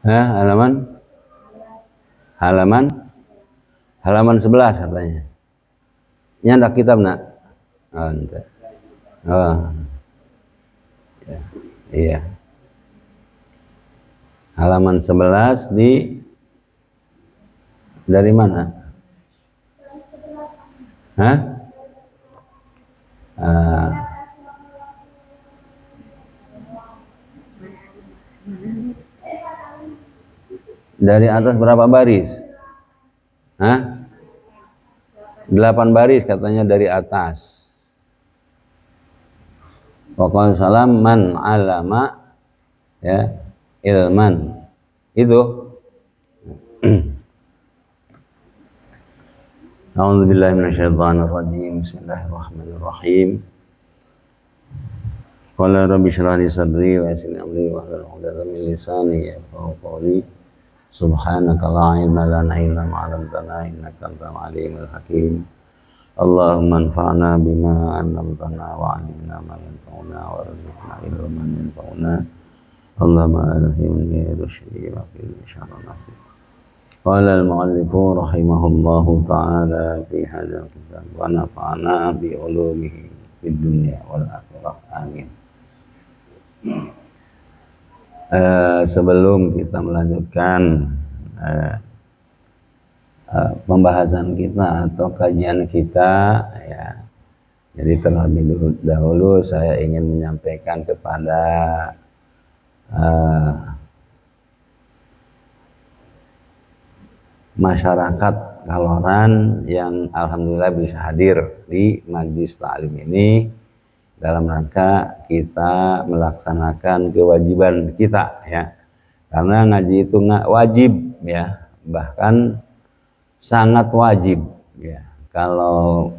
Halaman halaman halaman 11 katanya. Nyandak kitab nak. Oh, ente. Oh. Ya. Iya. Halaman 11 dari mana? Hah? Dari atas berapa baris? Hah? 8 baris katanya dari atas. Waqala salam man alama ya ilman. Itu. A'udzubillahi minasyaitonirrajim. Bismillahirrahmanirrahim. Qala rabbi shrah li sadri wa yassir li amri wahlul 'uqdatam min lisani yafqahu qawli. Subhanaka la ilma lana illa ma 'allamtana innaka antal alimul hakim. Allahumma anfa'na bima 'allamtana wa 'allimna ma yanfa'una warzuqna ilman yanfa'una. Allahumma alhimni rusydi wa qini syarra nafsi. Qala al-mu'allifu rahimahullahu ta'ala fi hadzal kitab wa nafa'na bi 'ulumihi fid dunya wal akhirah. Amin. Sebelum kita melanjutkan pembahasan kita atau kajian kita ya, jadi terlebih dahulu saya ingin menyampaikan kepada masyarakat Kaloran yang alhamdulillah bisa hadir di majlis ta'lim ini dalam rangka kita melaksanakan kewajiban kita ya, karena ngaji itu nggak wajib ya, bahkan sangat wajib ya. Kalau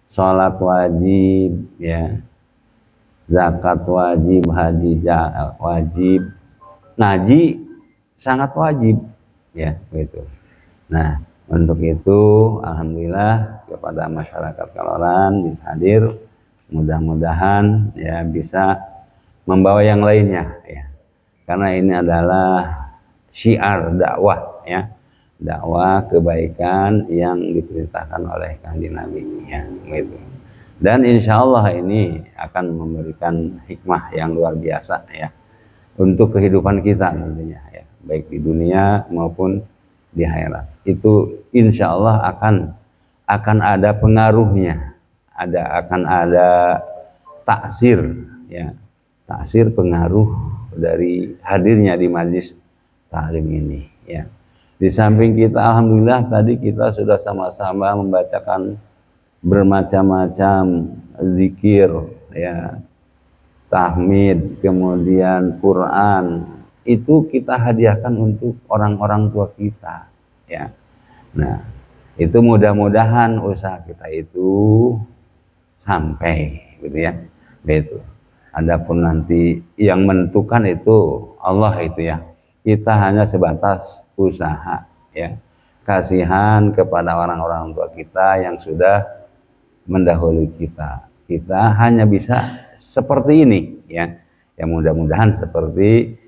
sholat wajib ya, zakat wajib, haji wajib, ngaji sangat wajib ya gitu. Nah untuk itu alhamdulillah kepada masyarakat Kaloran bisa hadir. Mudah-mudahan ya bisa membawa yang lainnya ya, karena ini adalah syiar dakwah ya, dakwah kebaikan yang diperintahkan oleh Kanjeng Nabi ya gitu. Dan insya Allah ini akan memberikan hikmah yang luar biasa ya untuk kehidupan kita tentunya ya, baik di dunia maupun di akhirat. Itu insya Allah akan ada pengaruhnya. Akan ada taksir ya, taksir pengaruh dari hadirnya di majlis ta'lim ini ya. Di samping kita alhamdulillah tadi kita sudah sama-sama membacakan bermacam-macam zikir ya, tahmid, kemudian Quran, itu kita hadiahkan untuk orang-orang tua kita ya. Nah itu mudah-mudahan usaha kita itu sampai gitu ya gitu. Adapun nanti yang menentukan itu Allah itu ya, kita hanya sebatas usaha ya, kasihan kepada orang-orang tua kita yang sudah mendahului kita. Kita hanya bisa seperti ini ya, yang mudah-mudahan seperti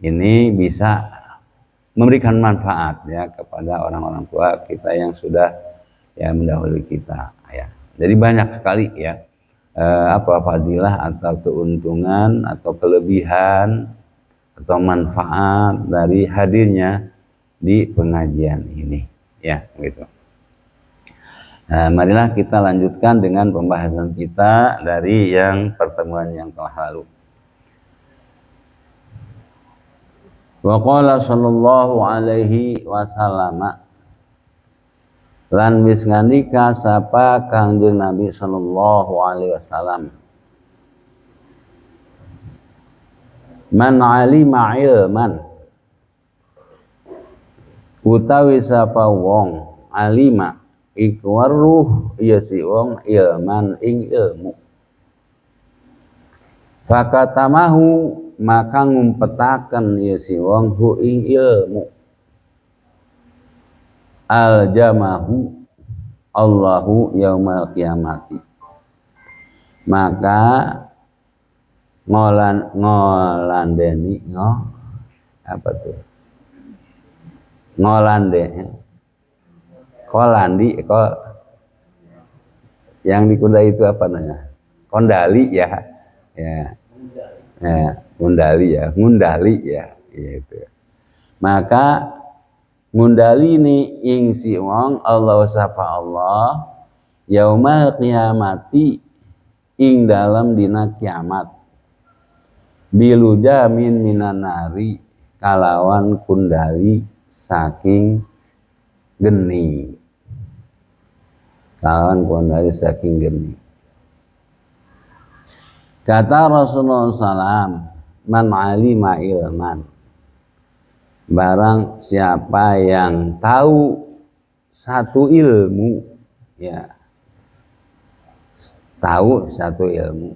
ini bisa memberikan manfaat ya kepada orang-orang tua kita yang sudah ya mendahului kita ya. Jadi banyak sekali ya fadilah atau keuntungan atau kelebihan atau manfaat dari hadirnya di pengajian ini ya gitu. Marilah kita lanjutkan dengan pembahasan kita dari yang pertemuan yang telah lalu. Wa qala sallallahu alaihi wasallam, lan wis ngandika sapa Kangjeng Nabi sallallahu alaihi wasallam, man alima ilman, utawi sapa wong alima iku weruh ya si wong ilman ing ilmu, fakatamahu maka ngumpetaken ya si wong hu ing ilmu, aljamahu Allahu yaumal qiyamati, maka ngolandeni apa tuh ngolande, kolandi, yang di kuda itu apa namanya? Kondali ya, ya, ya, ngundali ya, gitu. Maka ngundali ini ing si wong Allah sapa Allah yaumal qiyamati ing dalam dina kiamat bilujamin minan nari kalawan kundali saking geni, kalawan kundali saking geni. Kata Rasulullah SAW, man alima ilman, barang siapa yang tahu satu ilmu, ya, tahu satu ilmu,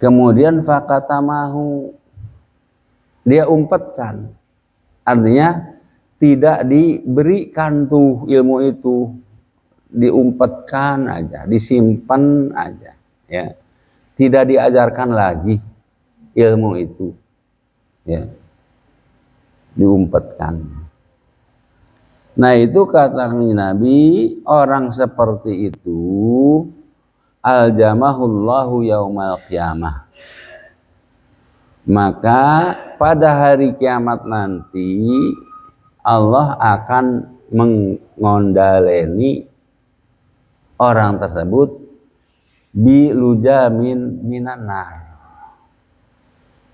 kemudian fakatamahu, dia umpatkan, artinya tidak diberikan tuh ilmu itu, diumpatkan aja, disimpan aja, ya, tidak diajarkan lagi ilmu itu, ya, diumpatkan. Nah itu kata Nabi, orang seperti itu aljamahullahu yaumal qiyamah, maka pada hari kiamat nanti Allah akan mengondaleni orang tersebut bilujamin minan nar,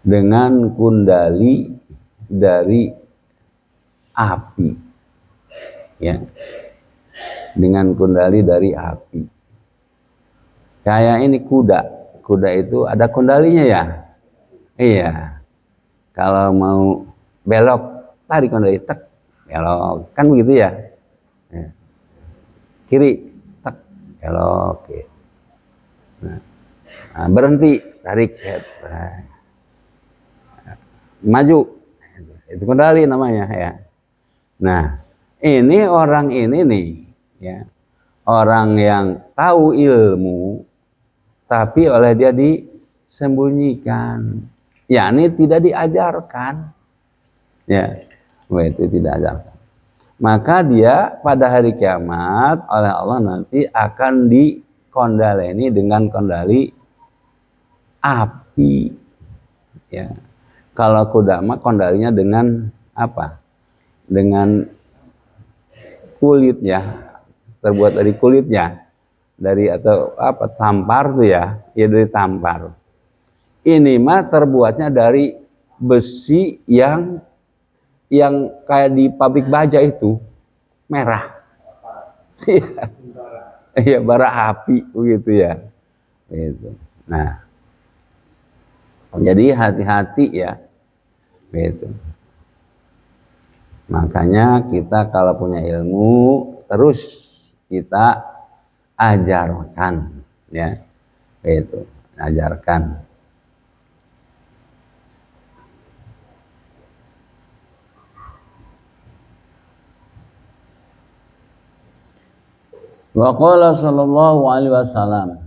dengan kundali dari api, ya, dengan kundali dari api. Kayak ini kuda itu ada kundalinya ya, iya. Kalau mau belok tarik kundali, tek, belok, kan begitu ya, kiri, tek, belok, gitu. Nah, berhenti, tarik, set, maju, itu kundali namanya ya. Nah ini orang ini nih, ya, orang yang tahu ilmu tapi oleh dia disembunyikan, yakni tidak diajarkan, ya, itu tidak ajarkan. Maka dia pada hari kiamat oleh Allah nanti akan dikondaleni dengan kondali api, ya. Kalau kuda mah kondalinya dengan apa? Dengan kulit, ya, terbuat dari kulitnya, dari atau apa, tampar tuh ya, ya dari tampar. Ini mah terbuatnya dari besi yang kayak di pabrik baja itu, merah. Iya, bara api begitu ya. Gitu. Nah, jadi hati-hati ya. Gitu. Makanya kita kalau punya ilmu terus kita ajarkan, ya, itu ajarkan. Wa qala sallallahu alaihi wasallam,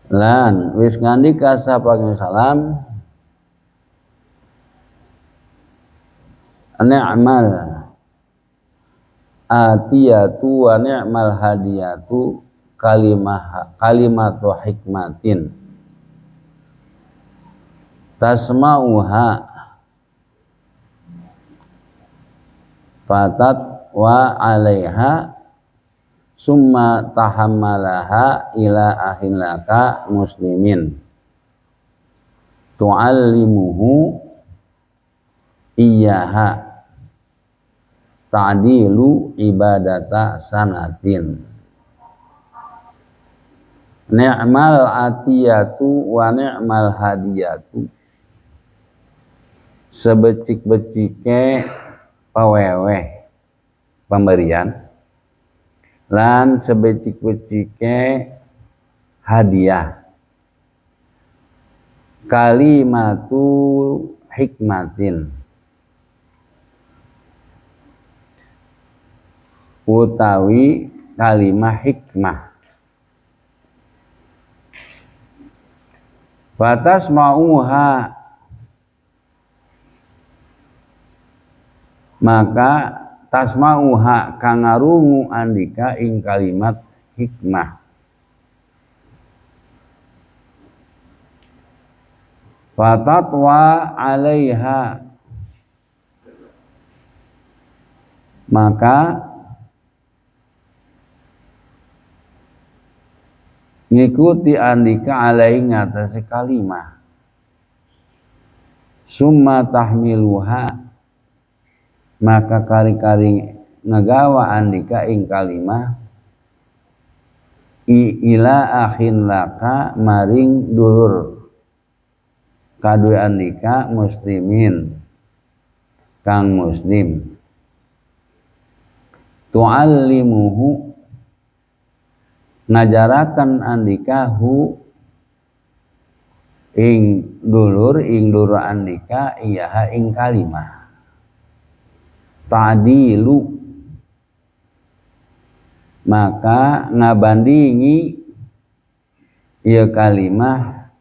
lan wis ngandika sapa salam, ni'mal atiyatu wa ni'mal hadiyatu kalimatu hikmatin tasma'uha fatat wa 'alaiha summa tahammalaha ila akhilaka muslimin tu'allimuhu iyyaha ta'dilu ibadata sanatin. Ni'mal atiyatu wa ni'mal hadiyatu, sebecik-becike paweweh pemberian lan sebecik-becike hadiah, kalimatu hikmatin, utawi kalimah hikmah, batas mauha, maka tasmauha kangarungu andika ing kalimat hikmah. Fatatwa alaiha, maka ngikuti andika alaihi ngatasi kalimah. Summa tahmiluha, maka kari-kari ngagawa andika ing kalimah ila akhin laka maring dulur kadue andika muslimin kang muslim, tu'allimuhu ngajarakan andika hu ing dulur andika iyaha ing kalimah. Ta'dilu, maka ngabandingi ieu kalimah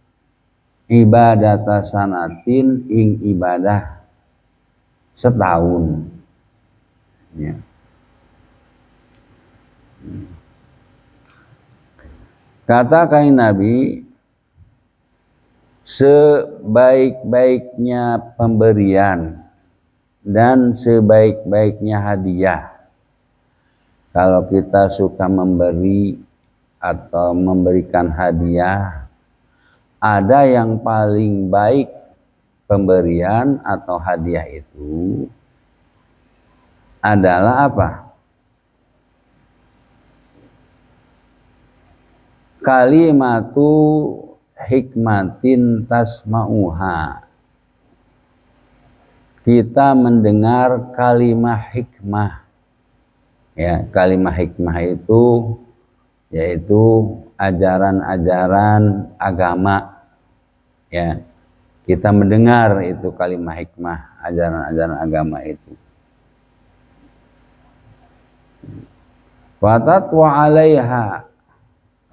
ibadata sanatin ing ibadah setahun, ya. Kata kain Nabi, sebaik-baiknya pemberian dan sebaik-baiknya hadiah, kalau kita suka memberi atau memberikan hadiah, ada yang paling baik pemberian atau hadiah itu adalah apa? Kalimatu hikmatin tasma'uha. Kita mendengar kalimah hikmah. Ya, kalimah hikmah itu yaitu ajaran-ajaran agama. Ya, kita mendengar itu kalimah hikmah, ajaran-ajaran agama itu. Fatatwa alaiha,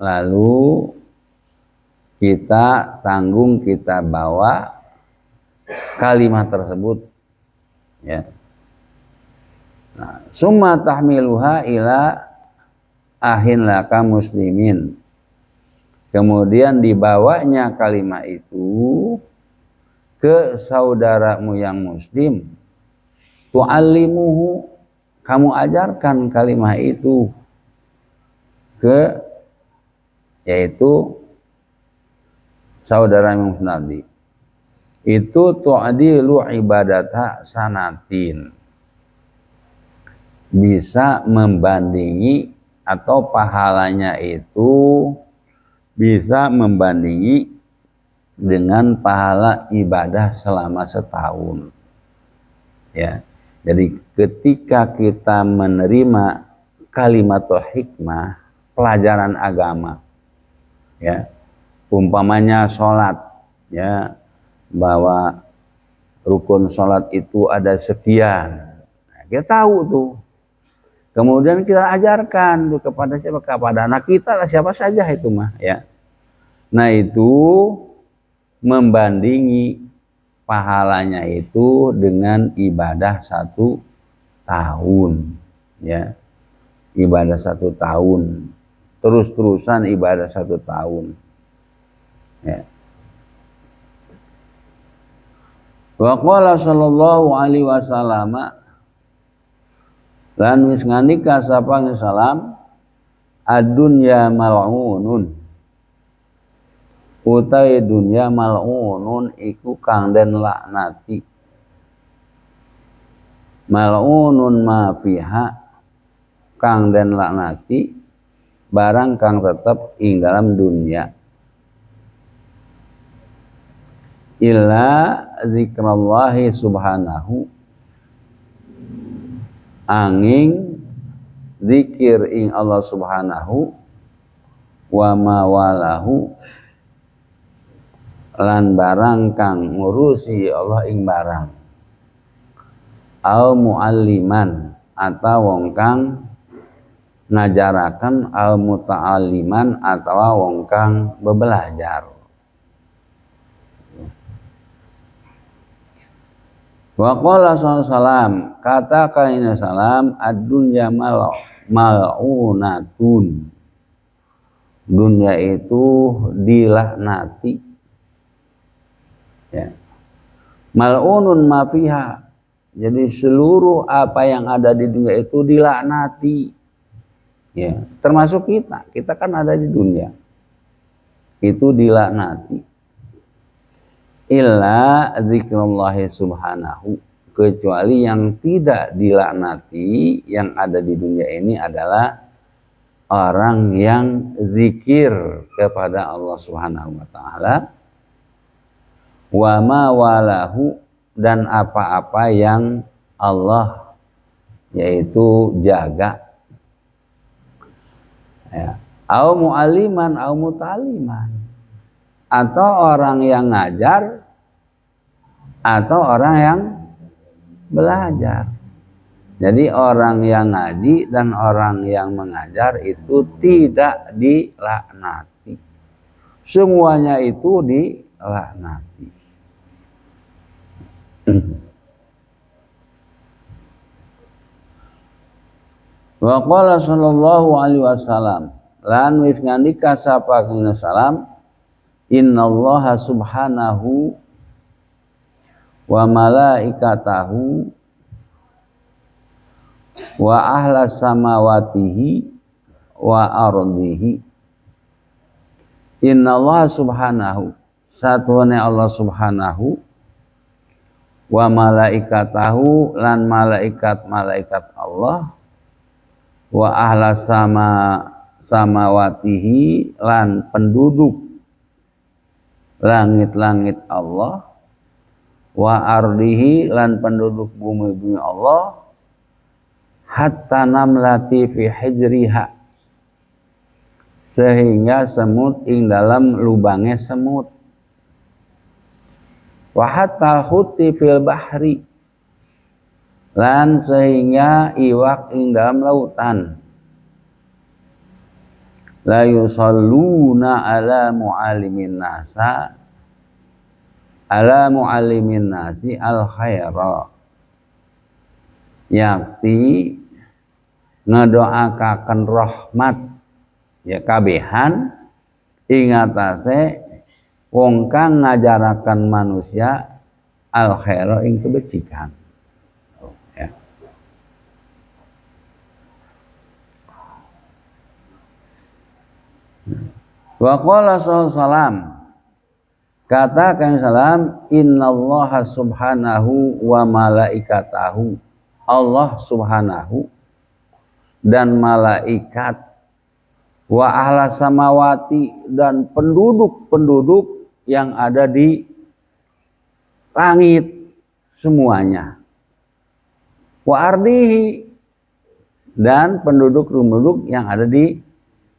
lalu kita tanggung, kita bawa kalimat tersebut, ya. Nah, summa tahmiluha ila ahin laka muslimin, kemudian dibawanya kalimat itu ke saudaramu yang muslim, tu'allimuhu, kamu ajarkan kalimat itu ke, yaitu saudara yang muslim itu, tu'adilu ibadata sanatin, bisa membandingi atau pahalanya itu bisa membandingi dengan pahala ibadah selama setahun, ya. Jadi ketika kita menerima kalimat hikmah, pelajaran agama, ya, umpamanya sholat, ya, bahwa rukun sholat itu ada sekian, nah, kita tahu tuh. Kemudian kita ajarkan tuh kepada siapa? Kepada anak kita, siapa saja itu mah, ya. Nah, itu membandingi pahalanya itu dengan ibadah 1 tahun, ya. Ibadah 1 tahun, terus-terusan ibadah 1 tahun, ya. Wa qala sallallahu alaihi wasallam, lan wis ngandika sapa salam, ad-dunya mal'unun, utai dunya mal'unun iku kang den laknati, mal'unun ma fiha, kang den laknati barang kang tetep ing dalam dunia, illa zikrallahi subhanahu, angin zikir ing Allah subhanahu, wa mawalahu, lan barang kang ngurusi Allah ing barang, au mualliman, atau wong kang ngajarakan, au muta'alliman, atau wong kang bebelajar. Wa qala sallallahu kata kaina salam ad-dunya mal'unatun. Dunia itu dilaknati. Ya. Mal'unun ma fiha. Jadi seluruh apa yang ada di dunia itu dilaknati. Ya, termasuk kita. Kita kan ada di dunia. Itu dilaknati. Illa dzikrullahi subhanahu, kecuali yang tidak dilaknati yang ada di dunia ini adalah orang yang zikir kepada Allah Subhanahu wa taala, wa ma walahu, dan apa-apa yang Allah yaitu jaga, ya, au mu'aliman au mutaliman, atau orang yang ngajar atau orang yang belajar. Jadi orang yang ngaji dan orang yang mengajar itu tidak dilaknati. Semuanya itu dilaknati. Wa qala sallallahu alaihi wasallam, lan wis ngandika sapa kana salam, innallaha subhanahu wa malaikatahu wa ahla samawatihi wa ardihi. Innallaha subhanahu, satunya Allah subhanahu, wa malaikatahu, lan malaikat-malaikat Allah, wa ahla samawatihi, lan penduduk langit-langit Allah, wa ardihi, lan penduduk bumi-bumi Allah, hatta namlati fi hijriha, sehingga semut ing dalam lubangnya semut, wa hatta huti fil bahri, lan sehingga iwak ing dalam lautan, la yusalluna ala muallimin nasi al khaira, yakti ngedoakaken rahmat ya kabehan ingatase wong kang ngajaraken manusia al khaira ing kebajikan. Ya. Wa qala sallallahu kata kang salam, innallaha subhanahu wa malaikatahu, Allah subhanahu dan malaikat, wa ahla samawati, dan penduduk-penduduk yang ada di langit semuanya, wa ardihi, dan penduduk-penduduk yang ada di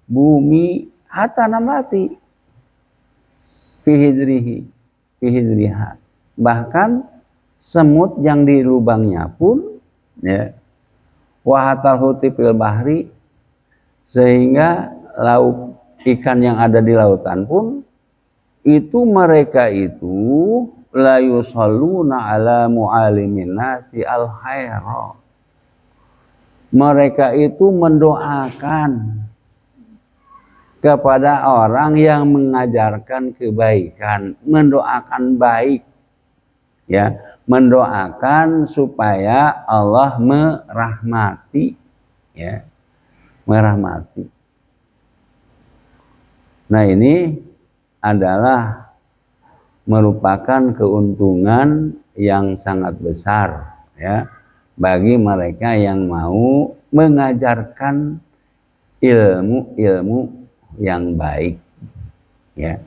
bumi, hatta namati fi hijriha, bahkan semut yang di lubangnya pun, ya, wa hatal huti fil bahri, sehingga lauk ikan yang ada di lautan pun itu mereka itu la yusalluna ala muallimin nasi al khaira, mereka itu mendoakan kepada orang yang mengajarkan kebaikan, mendoakan baik, ya, mendoakan supaya Allah merahmati, ya, merahmati. Nah, ini adalah merupakan keuntungan yang sangat besar, ya, bagi mereka yang mau mengajarkan ilmu-ilmu yang baik, ya.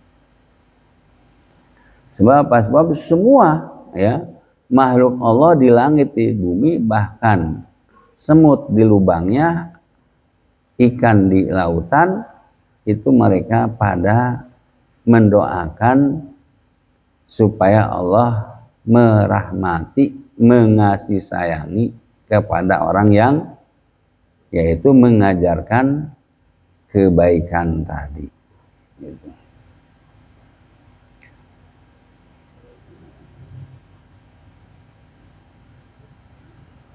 Sebab apa? Sebab semua, ya, makhluk Allah di langit di bumi, bahkan semut di lubangnya, ikan di lautan, itu mereka pada mendoakan supaya Allah merahmati, mengasih sayangi kepada orang yang yaitu mengajarkan kebaikan tadi. Gitu.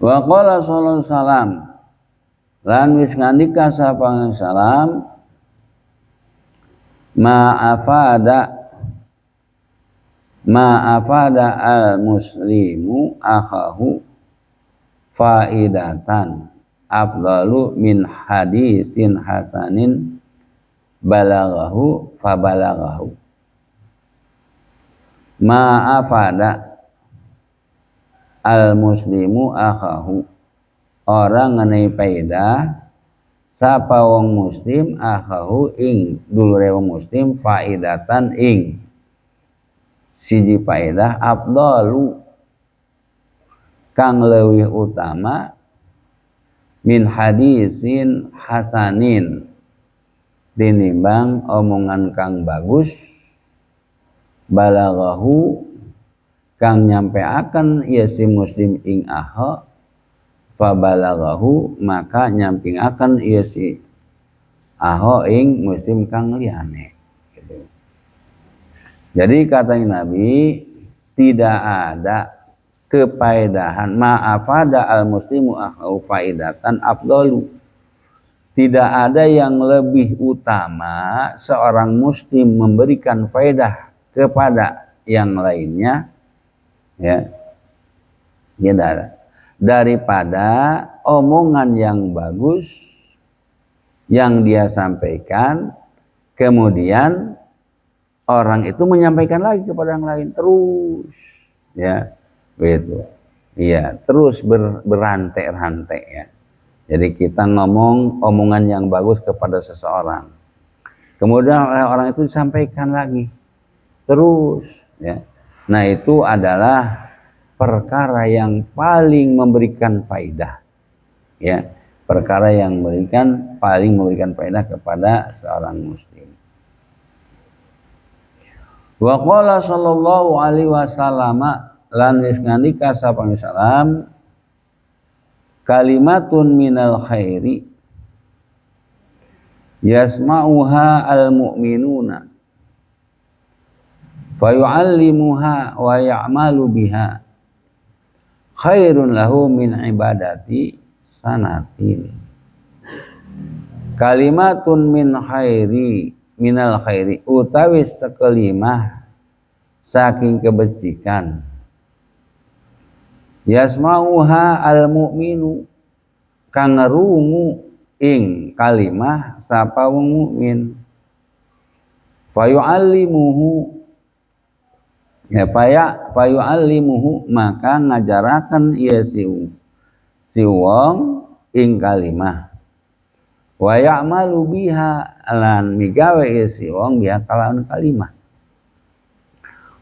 Wa qala sallallahu alaihi wasallam lan wis ngandika sapa salam ma'afada al muslimu akhahu faidatan afdalu min hadisin hasanin balaghahu fabalaghahu. Ma'afada al muslimu akhahu, orang ngenai faedah sapa wong muslim akhahu ing dulure wong muslim faidatan ing siji faedah afdalu kang leuwih utama min hadisin hasanin tinimbang omongan kang bagus balaghahu kang nyampeaken ieu si muslim ing akha fabalaghahu maka nyampingaken ieu si akha ing muslim kang liyane gitu. Jadi katanya Nabi tidak ada kepaedahan ma'afada al muslimu akhahu faidatan afdalu, tidak ada yang lebih utama seorang muslim memberikan faedah kepada yang lainnya ya daripada omongan yang bagus yang dia sampaikan kemudian orang itu menyampaikan lagi kepada yang lain terus ya begitu iya terus berantai-rantai ya. Jadi kita ngomong omongan yang bagus kepada seseorang kemudian oleh orang itu disampaikan lagi terus ya. Nah itu adalah perkara yang paling memberikan faedah ya, perkara yang paling memberikan faedah kepada seorang muslim. Wa qala sallallahu alaihi wasallam lan wis ngandika sapa salam kalimatun minal khairi yasma'uha al mu'minuna fayu'allimuha wa ya'malu biha khairun lahu min ibadati sanatin. Kalimatun minal khairi utawi sekelimah saking kebajikan yasma'uha al mu'minu kang ngerungu ing kalimah sapa wong mukmin fayu'allimuhu ya fayu'allimuhu maka ngajaraken ieu si wong ing kalimah wa ya'malu biha lan migawe ieu si wong biha kalawan kalimah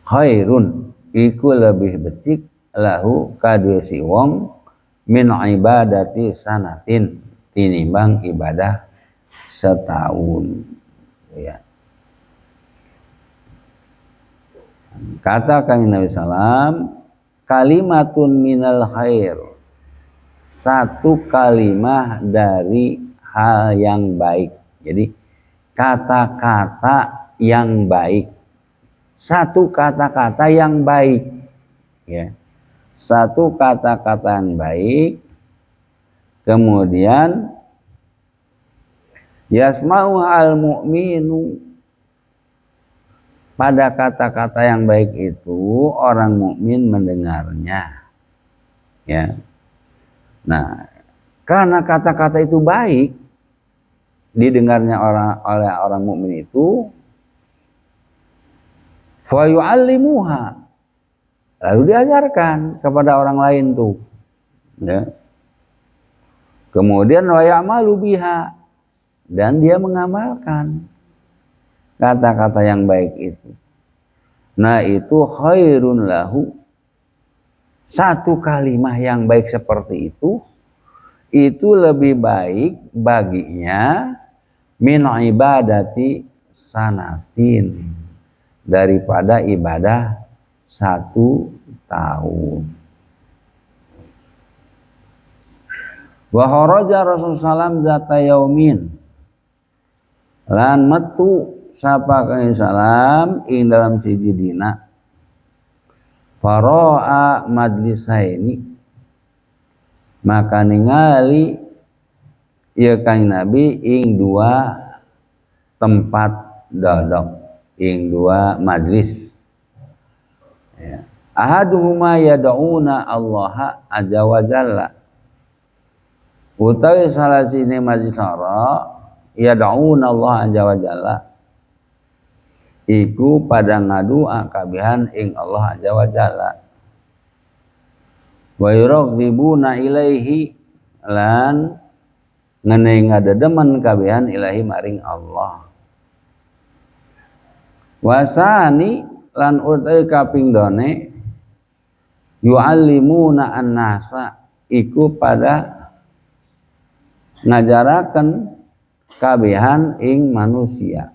khairun iku lebih becik lahu kadue si wong min ibadati sanatin tinimbang ibadah setahun ya. Kata kanjeng Nabi salam kalimatun minal khair, satu kalimah dari hal yang baik. Jadi kata-kata yang baik, satu kata-kata yang baik ya, satu kata-kata yang baik. Kemudian yasma'u al mu'minu, pada kata-kata yang baik itu orang mukmin mendengarnya ya. Nah karena kata-kata itu baik didengarnya oleh orang mukmin itu fa yu'allimuha, lalu diajarkan kepada orang lain tuh ya. Kemudian wa ya'malu biha, dan dia mengamalkan kata-kata yang baik itu. Nah itu khairun lahu, satu kalimah yang baik seperti itu lebih baik baginya min ibadati sanatin, daripada ibadah 1 tahun. Wa kharaja Rasulullah SAW zata yaumin, lan metu sapa kanjeng salam ing dalam siji dina faro'a majlisaini, maka ningali ieu Kanjeng Nabi ing dua tempat dodok, ing dua majlis. Ya. Ahaduhuma yad'una Allah azza wa jalla. Utawi salah sini majlis yad'una Allah azza wa jalla. Iku pada ngadua kabihan ing Allah azza wa jalla. Wa yuraghibuna ilaihi lan ngeuneuy ngadedemen kabihan ilahi maring Allah. Wasani lan utawi kaping done yu'allimuna an-nasa iku pada ngajaraken kabihan ing manusia.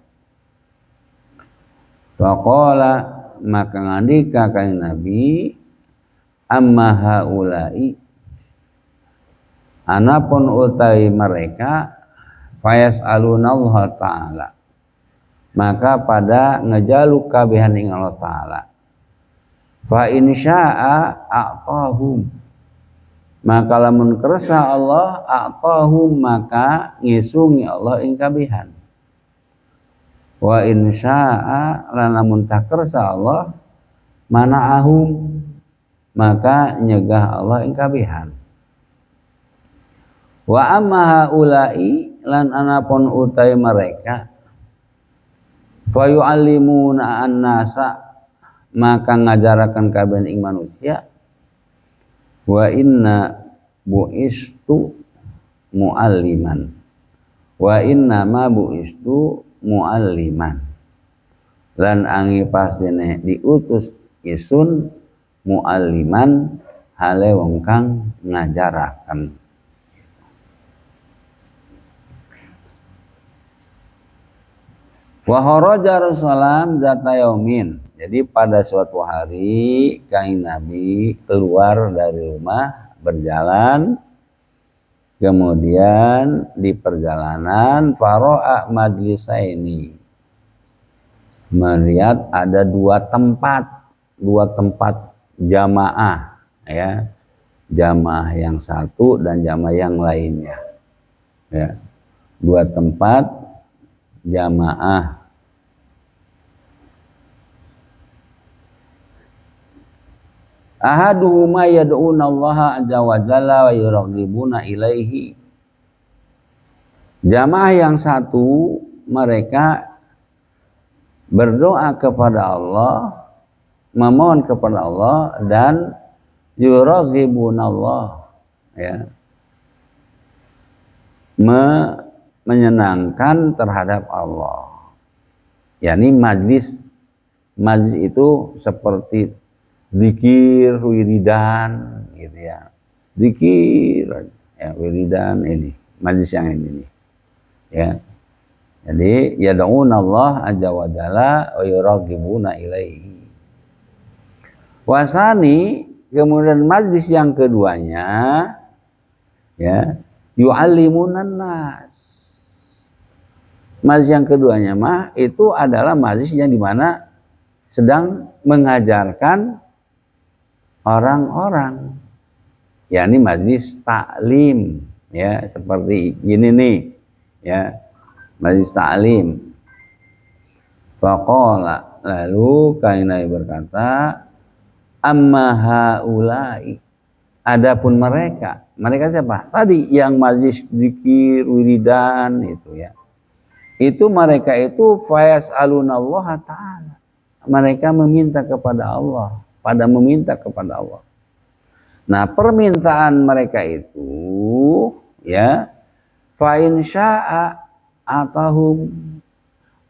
Faqala maka ngandika kanjeng Nabi amma haula'i anapun utawi mereka fayas'aluna Allah Ta'ala maka pada ngejaluk kabihan ing Allah Ta'ala fa in syaa a'tahum maka lamun kersa Allah a'tahum maka ngisungi Allah ing kabihan wa in syaa lan lamun tak kersa Allah mana'ahum maka nyegah Allah ing kabihan. Wa amma haula'i lan anapun utai mereka fa yu'allimuna an-nasa maka ngajarakan kabihan ing manusia wa inna bu'istu mu'alliman wa inna ma bu'istu mu'alliman lan angi pastine diutus isun mu'alliman hale wong kang ngajaraken. Wa kharaja Rasulullah zata yaumin. Jadi pada suatu hari Kanjeng Nabi keluar dari rumah berjalan, kemudian di perjalanan faro'a majlisaini melihat ada dua tempat jamaah, ya, jamaah yang satu dan jamaah yang lainnya, ya, dua tempat jamaah. Ahaduhuma yad'una Allah azza wa jalla wa yuraghibuna ilaihi. Jamaah yang satu mereka berdoa kepada Allah, memohon kepada Allah dan yuraghibuna Allah, ya, menyenangkan terhadap Allah. Yani majlis itu seperti zikir, wiridan, gitu ya. Zikir, ya, wiridan ini, majlis yang ini, ya. Jadi yad'una Allah azza wa jalla wa yuraghibuna ilaihi. Wasani, kemudian majlis yang keduanya, ya, yu'allimunan nas. Majlis yang keduanya mah itu adalah majlis yang dimana sedang mengajarkan orang-orang, yakni majlis taklim, ya, seperti ini nih, ya, majlis taklim. Faqala, lalu Kanjeng Nabi berkata, amma haula'i, adapun mereka siapa? Tadi yang majlis zikir wiridan itu, ya. Itu mereka itu fayas'alunallaha ta'ala. Mereka meminta kepada Allah, pada meminta kepada Allah. Nah, permintaan mereka itu, ya, fa in syaa atahum,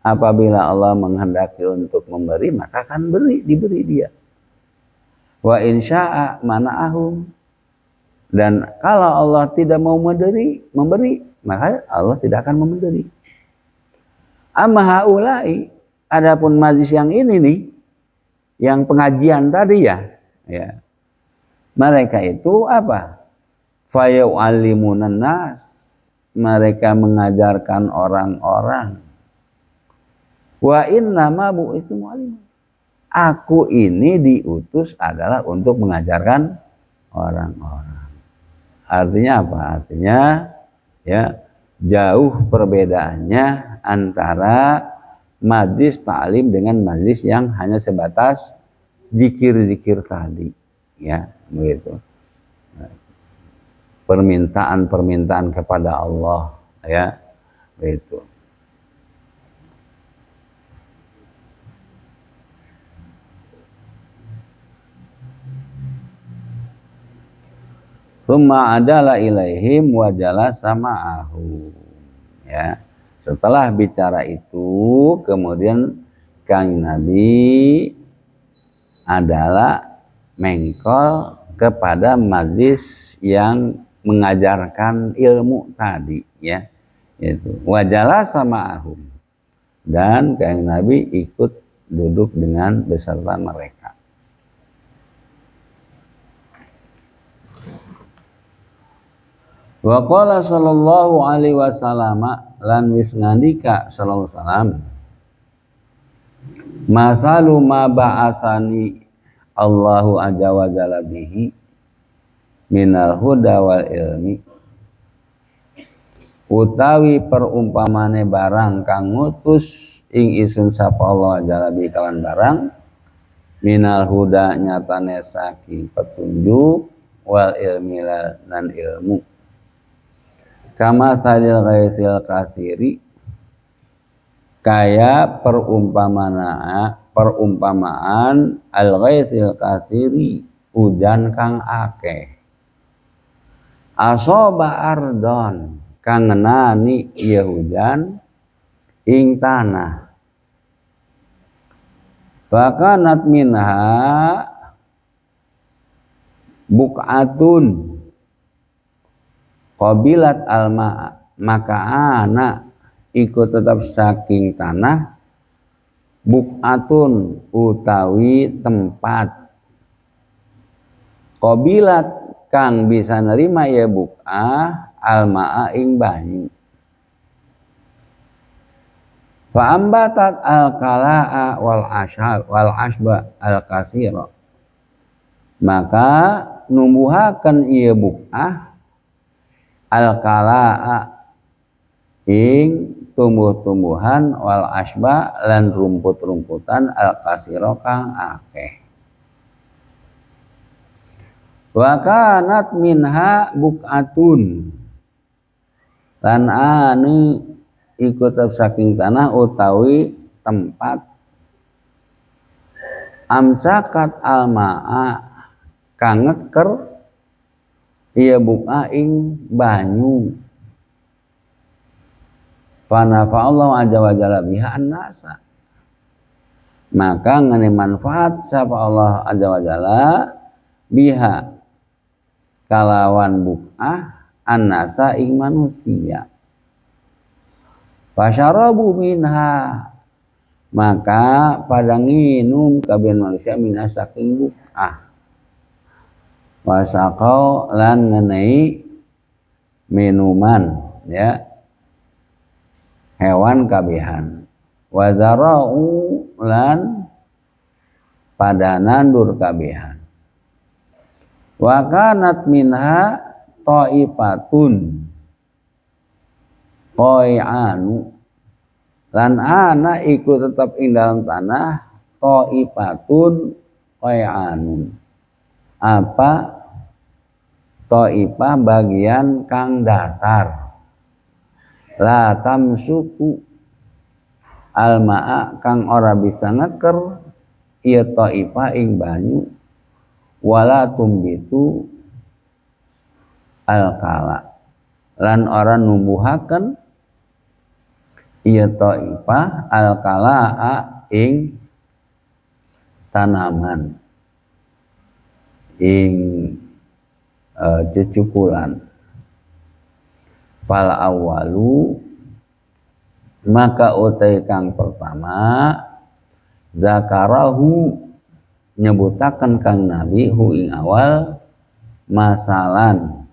apabila Allah menghendaki untuk memberi maka akan diberi dia. Wa in syaa mana'ahum, dan kalau Allah tidak mau memberi maka Allah tidak akan memberi. Amma haula'i, adapun majlis yang ini nih, yang pengajian tadi, ya, mereka itu apa? Fayu'allimunan nas, mereka mengajarkan orang-orang. Wa inna ma bu'itsu mu'alliman, aku ini diutus adalah untuk mengajarkan orang-orang. Artinya apa? Artinya ya jauh perbedaannya antara majlis ta'lim dengan majlis yang hanya sebatas zikir-zikir tadi, ya begitu. Permintaan-permintaan kepada Allah, ya begitu. Tsumma adala ilaihim wa jalasa ma'ahu. Ya. Setelah bicara itu, kemudian Kang Nabi adalah mengkol kepada majlis yang mengajarkan ilmu tadi, ya. Itu wa jalasa ma'ahum. Dan Kang Nabi ikut duduk dengan beserta mereka. Wa qala sallallahu alaihi wasallam lan wis ngandika sallallahu alaihi wasallam masalu ma ba'asani Allahu azza wa jalla bihi minal huda wal ilmi utawi perumpamane barang kang ngutus ing isun sapa Allah jalla bihi kawan barang minal huda nyatane saking petunjuk wal ilmi lan ilmu kama salil ghaisil kasiri kaya perumpamaan al ghaisil kasiri hujan kang akeh asoba ardon kang ngenani ieu hujan ing tanah fakanat minha buk'atun qabilat alma maka ana ikut tetap saking tanah buk'atun utawi tempat qabilat kang bisa nerima ya buk'ah almaa ing banyu fa ambatat al-kalaa wal ashba al-kasira maka numbuhaken ieu buk'ah al-kalaa ing tumbuh-tumbuhan wal asba lan rumput-rumputan al-kasira kang akeh wa kanat minha buk'atun lan anu ikut saking tanah utawi tempat amsakat almaa kang ngeker ieu buka ing banyu fanafa Allah azza wa jalla biha an-nasa maka ngene manfaat sapa Allah azza wa jalla biha kalawan buka an-nasa ing manusia fasyarabu minha maka pada nginum kabeh manusia minha saking buka wasaqau lan ngenei minuman ya hewan kabehan wazarau lan pada nandur kabehan wa kanat minha taifatun qai'anu lan ana iku tetap ing dalam tanah taifatun qai'anun apa taifah bagian kang datar la tamsuku almaa kang ora bisa ngeker ieu taifah ing banyu wala tumbitu alkala lan ora numbuhaken ieu taifah alkalaa ing tanaman ing cecukulan fal awalu maka utai kang pertama zakarahu nyebutaken kang Nabi hu ing awal masalan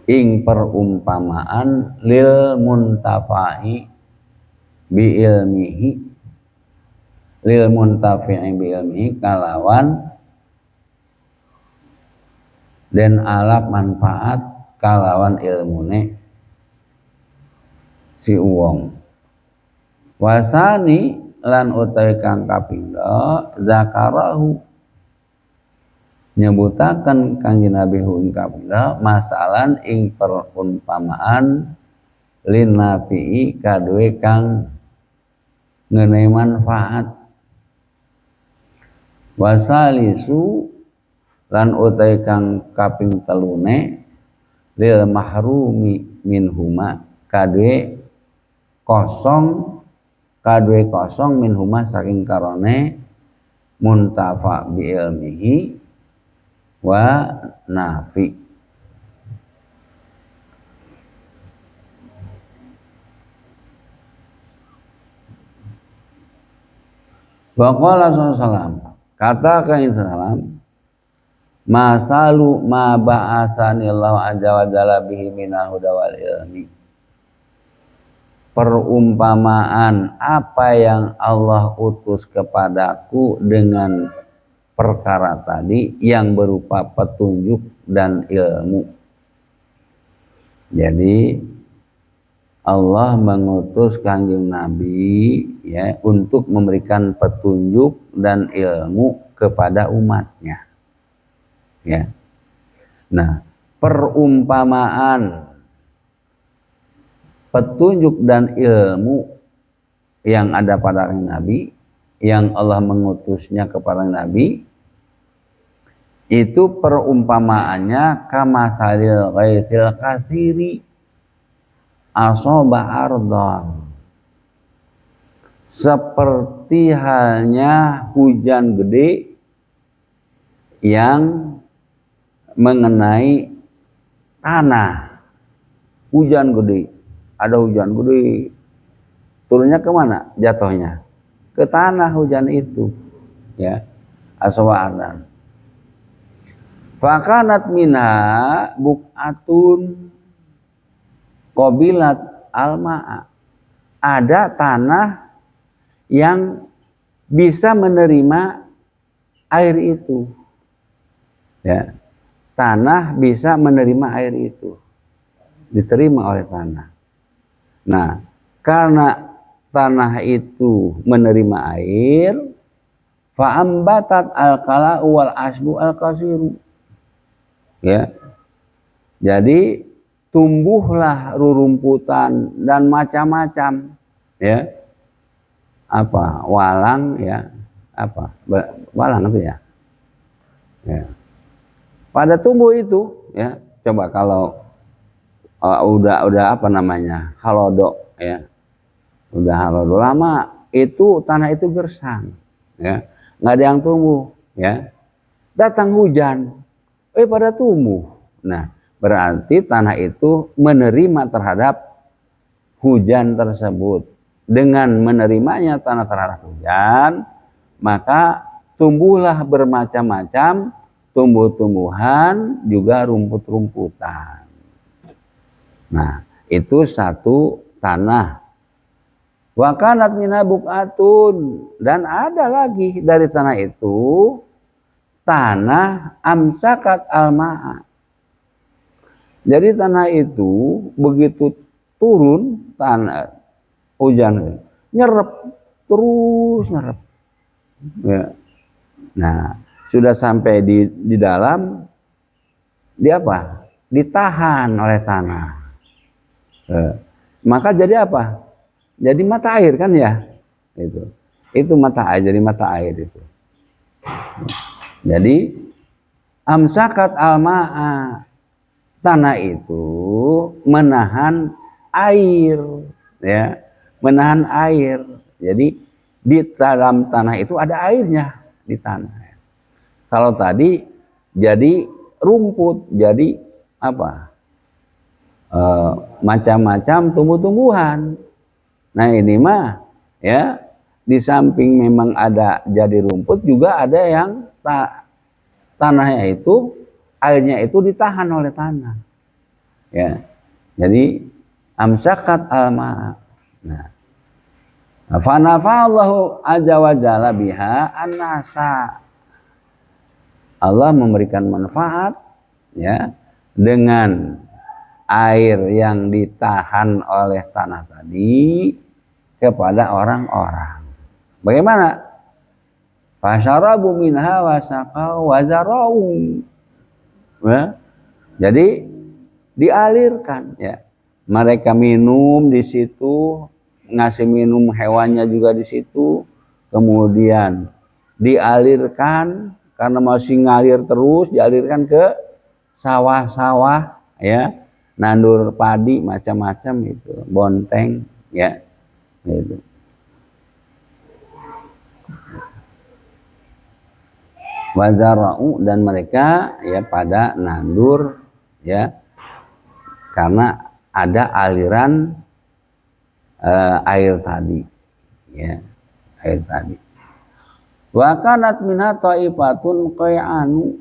ing perumpamaan lil muntafai bi ilmihi lil muntafi'i bi ilmihi kalawan dan alap manfaat kalawan ilmune si uwong. Wasani lan utawi kang kapindho zakarahu nyebutaken Kanjeng Nabi ing kapindho masalan ing perumpamaan lin nafi'i kadue kang ngeuneuh manfaat. Wasalisu lan utawi kang kaping telune lil mahrumi minhuma kadue kosong minhuma saking karone muntafa bi ilmihi wa nafi. Wa qala sallallahu kata kain salam masalu ma ba'asanillahu azza wa jalla bihi minal huda wal ilmi, perumpamaan apa yang Allah utus kepadaku dengan perkara tadi yang berupa petunjuk dan ilmu. Jadi Allah mengutus Kanjeng Nabi ya untuk memberikan petunjuk dan ilmu kepada umatnya. Ya. Nah, perumpamaan petunjuk dan ilmu yang ada pada Nabi, yang Allah mengutusnya kepada Nabi, itu perumpamaannya kamasalil ghaisil kasiri asoba ardon, seperti halnya hujan gede yang mengenai tanah. Hujan gede, ada hujan gede, turunnya kemana? Jatuhnya ke tanah hujan itu, ya, asoba ardon. Fakanat minha buk'atun qabilat alma'a, ada tanah yang bisa menerima air itu, ya, tanah bisa menerima air itu, diterima oleh tanah. Nah, karena tanah itu menerima air, fa'ambatat al-kala'u wal asbu al-kasiru, ya, jadi tumbuhlah rerumputan dan macam-macam, ya, apa walang, ya, apa walang itu ya, ya. Pada tumbuh itu, ya, coba kalau udah apa namanya halodo, ya, udah halodo lama itu tanah itu gersang, ya, nggak ada yang tumbuh, ya, datang hujan, pada tumbuh. Nah, berarti tanah itu menerima terhadap hujan tersebut. Dengan menerimanya tanah terhadap hujan, maka tumbuhlah bermacam-macam tumbuh-tumbuhan, juga rumput-rumputan. Nah, itu satu tanah. Wa kanat minha buq'atun, dan ada lagi dari tanah itu tanah amsakat alma'a. Jadi tanah itu begitu turun tanah hujan, nyerep, terus nyerep, ya. Nah, sudah sampai di dalam, dia apa? Ditahan oleh tanah. Maka jadi apa? Jadi mata air kan, ya. Itu mata air, jadi mata air itu. Jadi amsakat alma'a, tanah itu menahan air, ya, menahan air. Jadi di dalam tanah itu ada airnya di tanah. Kalau tadi jadi rumput, jadi apa? Macam-macam tumbuh-tumbuhan. Nah, ini mah, ya, di samping memang ada jadi rumput, juga ada yang tanahnya itu, airnya itu ditahan oleh tanah, ya. Jadi amsakat alma. Nah, fanafa'allahu azza wa jalla biha an-nasa, Allah memberikan manfaat, ya, dengan air yang ditahan oleh tanah tadi kepada orang-orang. Bagaimana? Fasyarabu minha wasaqau wazarau. Ya. Jadi dialirkan, ya. Mereka minum di situ, ngasih minum hewannya juga di situ, kemudian dialirkan karena masih ngalir terus, dialirkan ke sawah-sawah, ya, nandur padi macam-macam itu, bonteng, ya, gitu. Wazara'u, dan mereka ya pada nandur, ya, karena ada aliran air tadi, ya, air tadi. Wa kanat minha ta'ifatun qay'anu,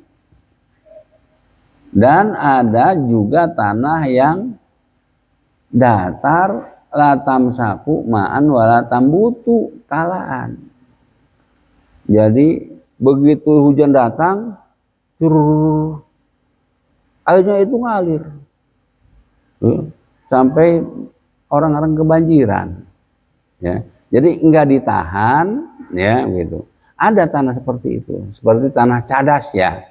dan ada juga tanah yang datar, latam saku ma'an walatam butu kalaan. Jadi begitu hujan datang, airnya itu ngalir sampai orang-orang kebanjiran, ya. Jadi enggak ditahan, ya, gitu. Ada tanah seperti itu, seperti tanah cadas, ya,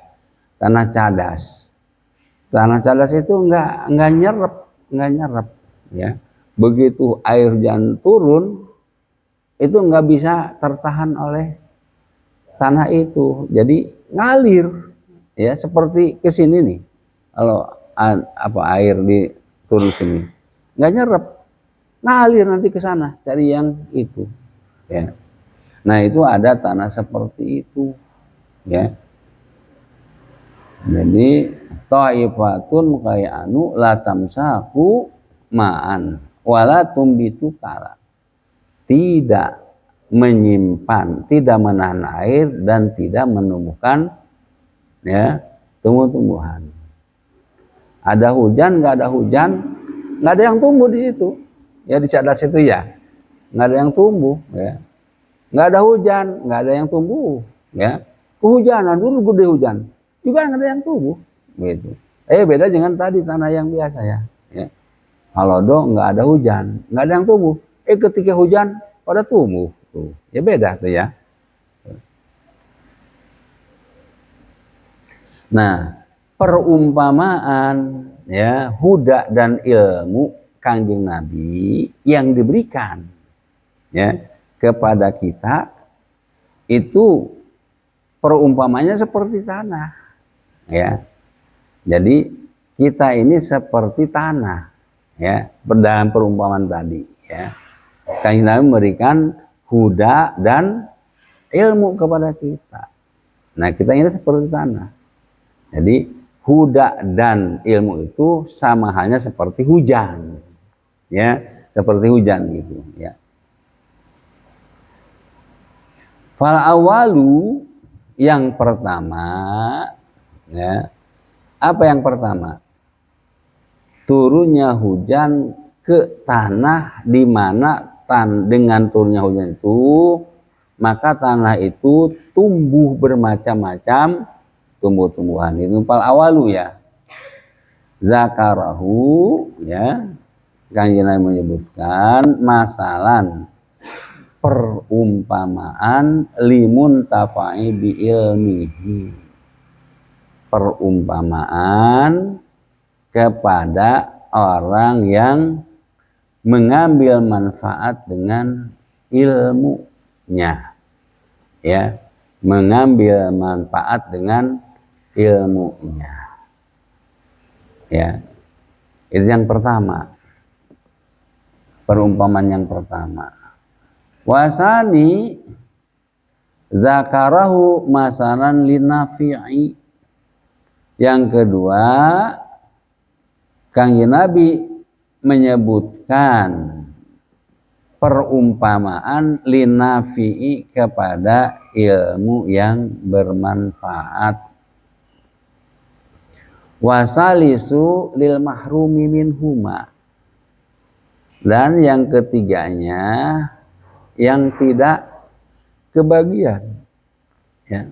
tanah cadas. Tanah cadas itu enggak nyerap, ya. Begitu air hujan turun, itu enggak bisa tertahan oleh tanah itu, jadi ngalir, ya, seperti ke sini nih. Kalau air di turun sini, nggak nyerap, ngalir nanti ke sana cari yang itu, ya. Nah, itu ada tanah seperti itu, ya. Jadi ta'ifatun qay'anu la tamsaku ma'an wala tumbitu kala, tidak menyimpan, tidak menahan air, dan tidak menumbuhkan, ya, tumbuh-tumbuhan. Ada hujan, nggak ada hujan, nggak ada yang tumbuh di situ, ya, di cadas itu, ya, nggak ada yang tumbuh, ya. Nggak ada hujan, nggak ada yang tumbuh, ya. Kehujanan dulu gede hujan, juga nggak ada yang tumbuh, gitu. Beda dengan tadi tanah yang biasa, ya. Halodo nggak ada hujan, nggak ada yang tumbuh. Ketika hujan pada tumbuh. Tuh, ya beda tuh, ya. Nah, perumpamaan, ya, huda dan ilmu Kanjeng Nabi yang diberikan, ya, kepada kita itu perumpamanya seperti tanah, ya. Jadi kita ini seperti tanah, ya, dalam perumpamaan tadi, ya. Kanjeng Nabi memberikan huda dan ilmu kepada kita. Nah, kita ini seperti tanah. Jadi huda dan ilmu itu sama halnya seperti hujan, ya, seperti hujan gitu, ya. Fal awalu, yang pertama, ya, apa yang pertama? Turunnya hujan ke tanah, di mana dengan turunnya hujan itu, maka tanah itu tumbuh bermacam-macam tumbuh-tumbuhan. Itu fal awalu, ya. Zakarahu, ya, Kanjeng Nabi menyebutkan masalan, perumpamaan limun tafa'i bi ilmihi, perumpamaan kepada orang yang mengambil manfaat dengan ilmunya, ya, mengambil manfaat dengan ilmunya, ya. Itu yang pertama, perumpamaan yang pertama. Wasani zakarahu masalan linafi'i, yang kedua Kanjeng Nabi menyebutkan perumpamaan linafi'i kepada ilmu yang bermanfaat. Wasalisu lil mahrumi minhuma, dan yang ketiganya yang tidak kebagian, ya.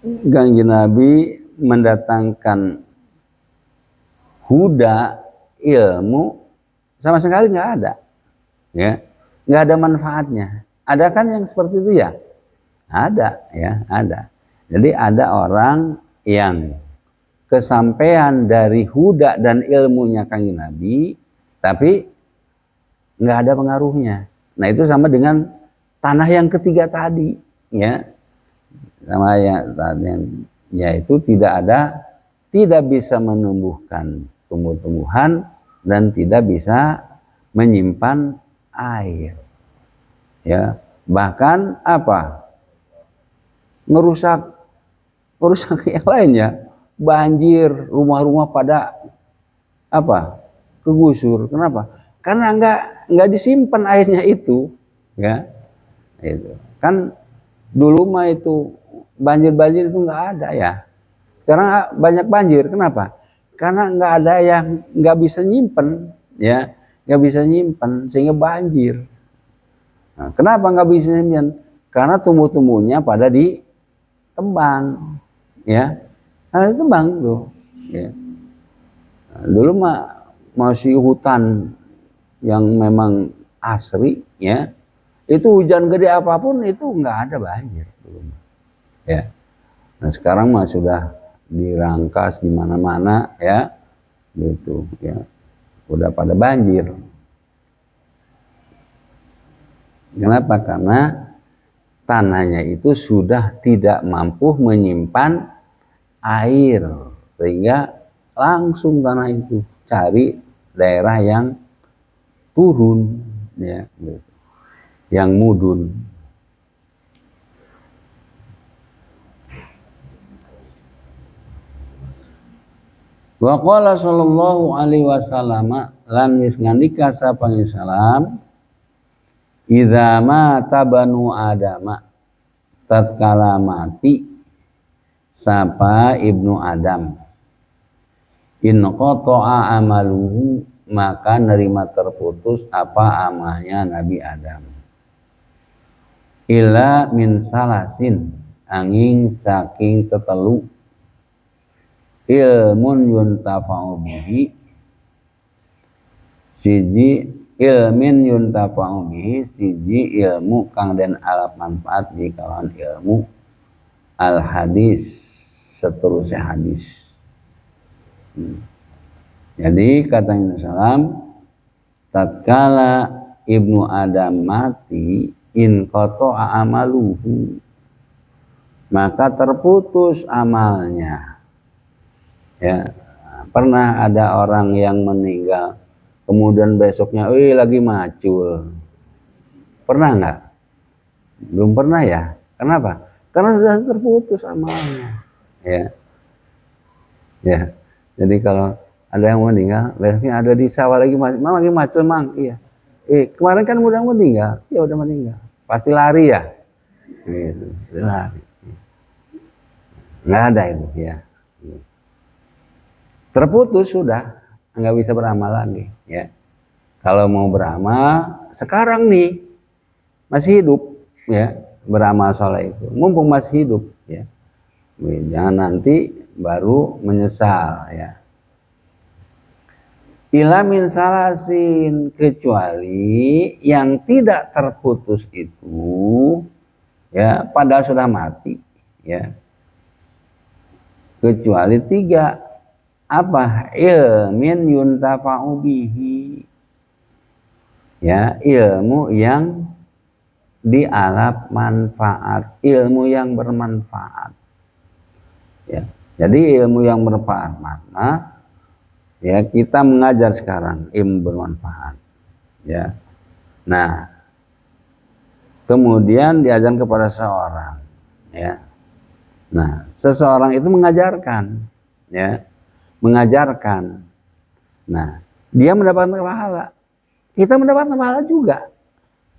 Kanjeng Nabi mendatangkan huda, ilmu, sama sekali nggak ada, ya, nggak ada manfaatnya. Ada kan yang seperti itu ya? Ada, ya, ada. Jadi ada orang yang kesampaian dari huda dan ilmunya Kanjeng Nabi, tapi nggak ada pengaruhnya. Nah itu sama dengan tanah yang ketiga tadi, ya, sama yang yaitu tidak bisa menumbuhkan tumbuh-tumbuhan dan tidak bisa menyimpan air, ya, bahkan apa, ngerusak yang lainnya, banjir, rumah-rumah pada apa, kegusur. Kenapa? Karena nggak disimpan airnya itu, ya, itu kan dulu mah itu banjir itu nggak ada ya. Sekarang banyak banjir. Kenapa? Karena nggak ada yang nggak bisa nyimpen, ya, nggak bisa nyimpen sehingga banjir. Nah, kenapa nggak bisa nyimpen? Karena tumbuh-tumbuhnya pada ditebang, ya. Nah, ditebang tuh, ya. Nah, dulu mah masih hutan yang memang asri, ya. Itu hujan gede apapun itu nggak ada banjir, ya. Nah sekarang mah sudah dirangkas di mana-mana, ya, gitu, ya, udah pada banjir. Kenapa? Karena tanahnya itu sudah tidak mampu menyimpan air, sehingga langsung tanah itu cari daerah yang turun, ya, gitu, yang mudun. Wa qala sallallahu alaihi wasallam lam ngandika sapang salam idza mata banu adama, tatkala mati sapa ibnu Adam, in qata'a amaluhu, maka nerima terputus apa amalnya Nabi Adam, illa min salasin, angin saking tetelu, ilmun yuntafa'u bihi, siji ilmin yuntafa'u bihi, siji ilmu kang den alap manfaat di kalangan ilmu, al hadis, seterusnya hadis. Jadi kata Nabi Sallam, tatkala ibnu Adam mati, in qata'a amaluhu, maka terputus amalnya. Ya, pernah ada orang yang meninggal, kemudian besoknya, lagi macul. Pernah nggak? Belum pernah ya. Kenapa? Karena sudah terputus amalnya. Ya, ya. Jadi kalau ada yang meninggal, besoknya ada di sawah lagi macul, mang. Iya. Kemarin kan udah meninggal, ya udah meninggal. Pasti lari ya. Gitu, lari. Nggak ada itu, ya. Terputus sudah, nggak bisa beramal lagi, ya. Kalau mau beramal sekarang nih masih hidup, ya, beramal soleh itu mumpung masih hidup, ya. Jangan nanti baru menyesal, ya. Ila min salasin, kecuali yang tidak terputus itu, ya, padahal sudah mati, ya, kecuali tiga. Apa? Ilmin yuntafa'u bihi, ya, ilmu yang dialap manfaat, ilmu yang bermanfaat, ya. Jadi ilmu yang bermanfaat mana? Ya, kita mengajar sekarang ilmu bermanfaat, ya. Nah, kemudian diajarkan kepada seorang, ya. Nah, seseorang itu mengajarkan, ya, mengajarkan. Nah, dia mendapatkan pahala, kita mendapatkan pahala juga,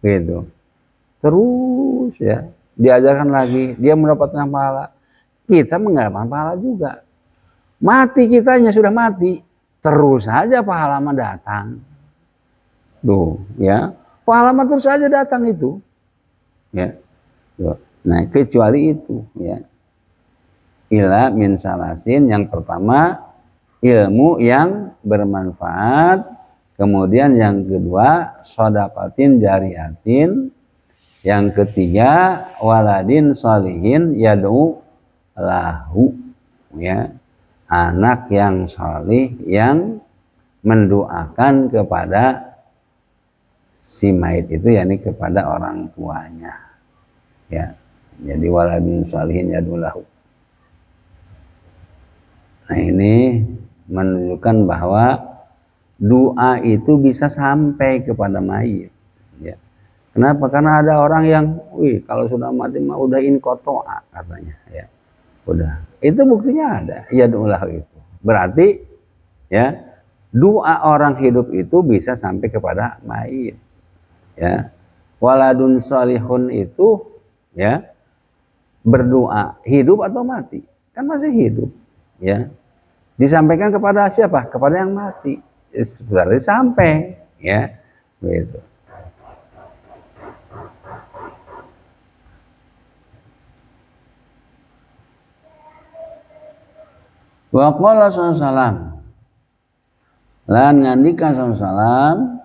gitu. Terus, ya, diajarkan lagi, dia mendapatkan pahala, kita mendapatkan pahala juga. Mati kitanya sudah mati, terus saja pahala datang. Tuh, ya, pahala terus saja datang itu, ya. Nah, kecuali itu, ya. ila min salasin, yang pertama ilmu yang bermanfaat, kemudian yang kedua shadaqatin jariyatin, yang ketiga waladin sholihin yad'u lahu, ya, anak yang sholih yang mendoakan kepada si mayit itu, yakni kepada orang tuanya, ya. Jadi waladin sholihin yad'u lahu. Nah, ini menunjukkan bahwa doa itu bisa sampai kepada mayit, ya. Kenapa? Karena ada orang yang, kalau sudah mati mah udah inqoto'a katanya, ya. Udah. Itu buktinya ada, ya doa itu. Berarti, ya, doa orang hidup itu bisa sampai kepada mayit, ya. Waladun sholihun itu, ya, berdoa hidup atau mati? Kan masih hidup, ya. Disampaikan kepada siapa? Kepada yang mati. Berarti sampai, ya, begitu. Wa qala sallallahu lan ngandika sallallahu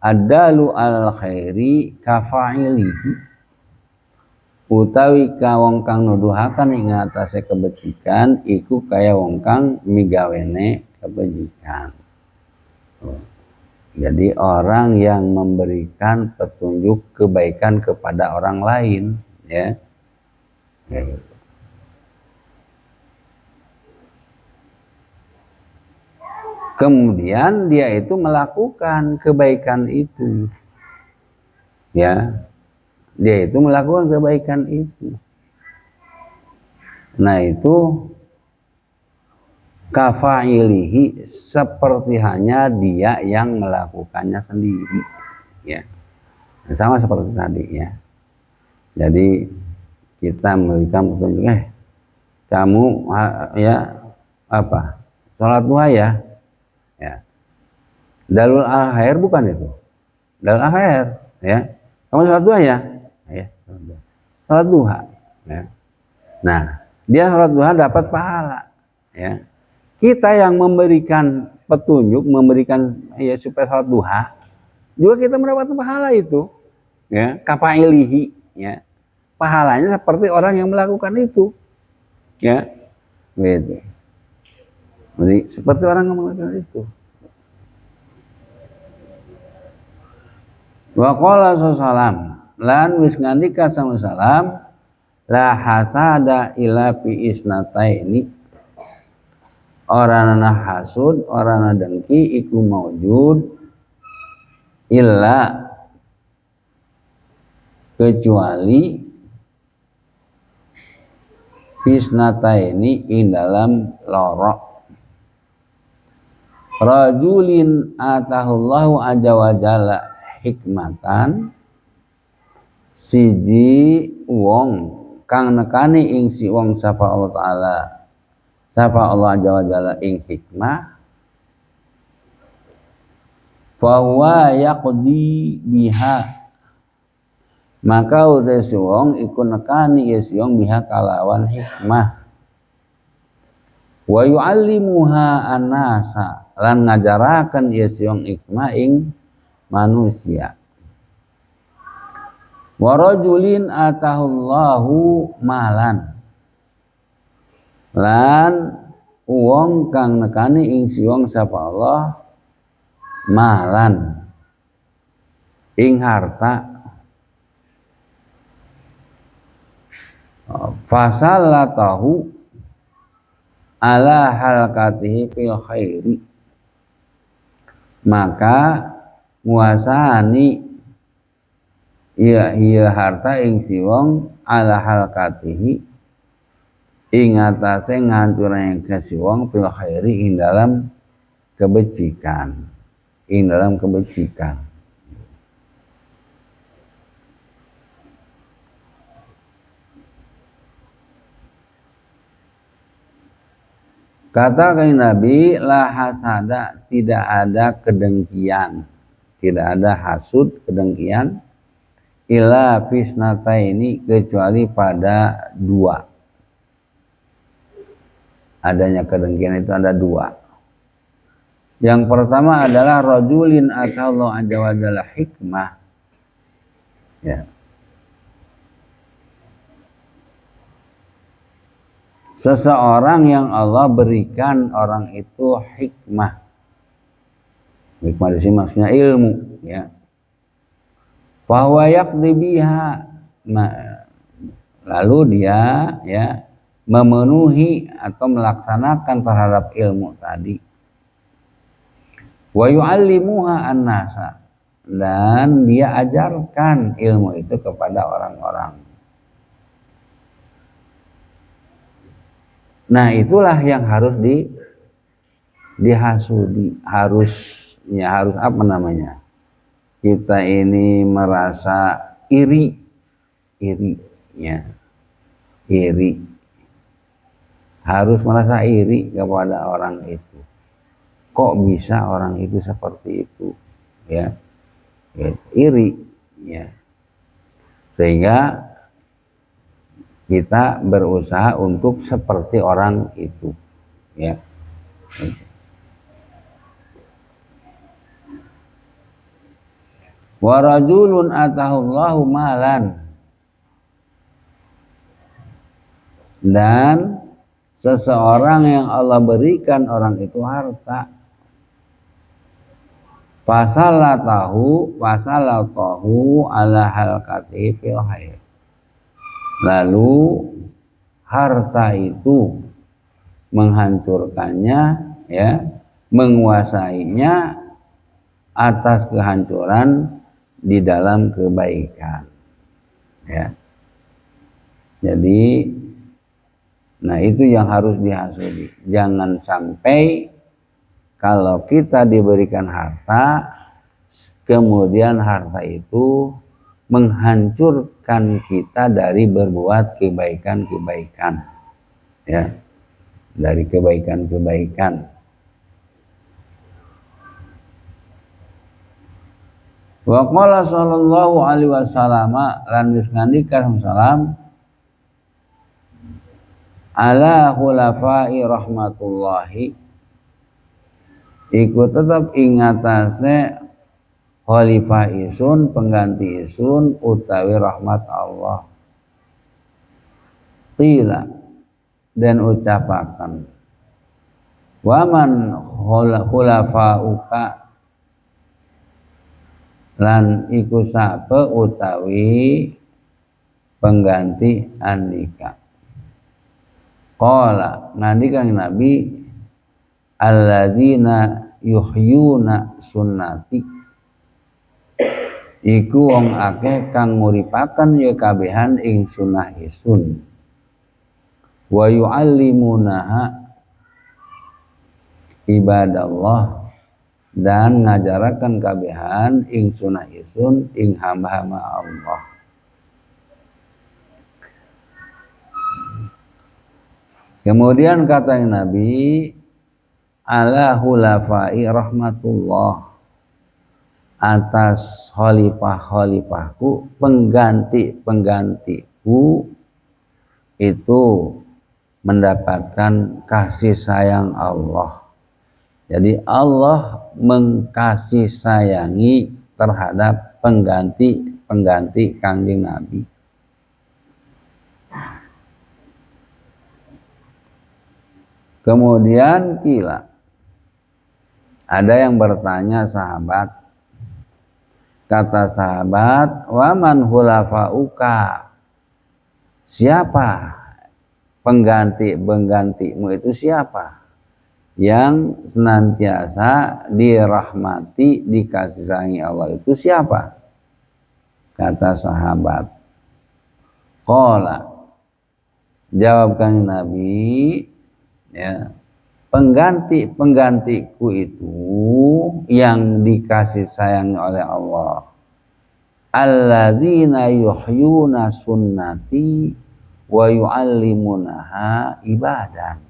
adalu al khairi kafa'ilihi, utawi ka wong kang nuduhaken ing atase kebajikan iku kaya wong kang migawene kebajikan. Jadi orang yang memberikan petunjuk kebaikan kepada orang lain, ya. Kemudian dia itu melakukan kebaikan itu, ya. Dia itu melakukan kebaikan itu. Nah, itu kafa'ilihi, seperti hanya dia yang melakukannya sendiri, ya. Sama seperti tadi, ya. Jadi kita memberikan petunjuk, kamu, ya, apa, sholat duha, ya. Ya. Dalul al-khair bukan itu. Dalul al-khair, ya. Kamu sholat duha, ya. Ya, sholat duha, ya. Nah, dia sholat duha dapat pahala, ya. Kita yang memberikan petunjuk, memberikan, ya, supaya sholat duha, juga kita mendapatkan pahala itu, ya, kafailihi, ya. Pahalanya seperti orang yang melakukan itu, ya, gitu. Jadi seperti orang yang melakukan itu. Wa qala sallallahu lan wis ngandika sallallahu la hasada ila fi isnataini, orana hasud, orana dengki iku maujud illa, kecuali fisnataini ing dalam loro. Rajulin atahullahu azza wa jalla hikmatan, siji wong kang nekani ing si wong sapa Allah taala, sapa Allah azza wa jalla ing hikmah, fa huwa yaqdi biha, maka udah si wong iku nekani ya si wong biha kalawan hikmah, wa yu'allimuha annasa, lan ngajaraken ya si wong hikmah ing manusia. Wa rajulin atahullahu malan, lan wong kang nekani ing si wong sapa Allah malan ing harta, fasallatahu ala halqatihi fil khairi, maka nguasani iya harta ing si wong ala halqatihi ing atase ngancurake si wong fil khairi ing dalam kebajikan, ing dalam kebajikan. Kata kanjeng Nabi, la hasada, tidak ada kedengkian, tidak ada hasud, kedengkian, illa fisnataini, kecuali pada dua. adanya kedengkian itu ada dua. Yang pertama adalah rajulin atallahu azza wa jalla hikmah. Ya. Seseorang yang Allah berikan orang itu hikmah. Hikmah di sini maksudnya ilmu, ya. Fa huwa yaqdi biha, lalu dia ya memenuhi atau melaksanakan terhadap ilmu tadi. Wa yu'allimuha an-nasa, dan dia ajarkan ilmu itu kepada orang-orang. Nah, itulah yang harus dihasudi, harus apa namanya? Kita ini merasa iri, ya. Iri. Harus merasa iri kepada orang itu. Kok bisa orang itu seperti itu, ya? Iri, ya. Sehingga kita berusaha untuk seperti orang itu, ya. Wa rajulun atahullahu malan, dan seseorang yang Allah berikan orang itu harta. Fasalatahu ala halqati fil khair, lalu harta itu menghancurkannya, ya, menguasainya atas kehancuran di dalam kebaikan, ya. Jadi, nah itu yang harus dihasudi. Jangan sampai kalau kita diberikan harta, kemudian harta itu menghancurkan kita dari berbuat kebaikan-kebaikan, ya, dari kebaikan-kebaikan. Wa qala sallallahu alaihi wasallam, lan wis ngandika sallam, ala khulafai rahmatullahi, iku tetap ingatase khalifah isun, pengganti isun, utawi rahmat Allah. Qila, dan ucapakan, waman khulafauka, lan iku sape utawi pengganti andika. Qala, ngandikan Nabi, alladzina yuhyuna sunnati, iku wong akeh kang nguripaken ya kabehan ing sunah isun, wa yu'allimunaha ibadallah, dan ngajaraken kabehan ing sunah isun ing hamba-hamba Allah. Kemudian kata Nabi, ala hulafai rahmatullah, atas khalifah-khalifahku, pengganti-penggantiku itu mendapatkan kasih sayang Allah. Jadi Allah mengkasih sayangi terhadap pengganti-pengganti Kangjeng Nabi. Kemudian kila, ada yang bertanya sahabat, kata sahabat, waman hulafauka, siapa penggantimu itu, siapa yang senantiasa dirahmati, dikasih sayangi Allah itu siapa? Kata sahabat, qala, jawabkan Nabi, ya, penggantiku itu yang dikasih sayang oleh Allah, alladzina yuhyuna sunnati wa yu'allimunaha ibadan,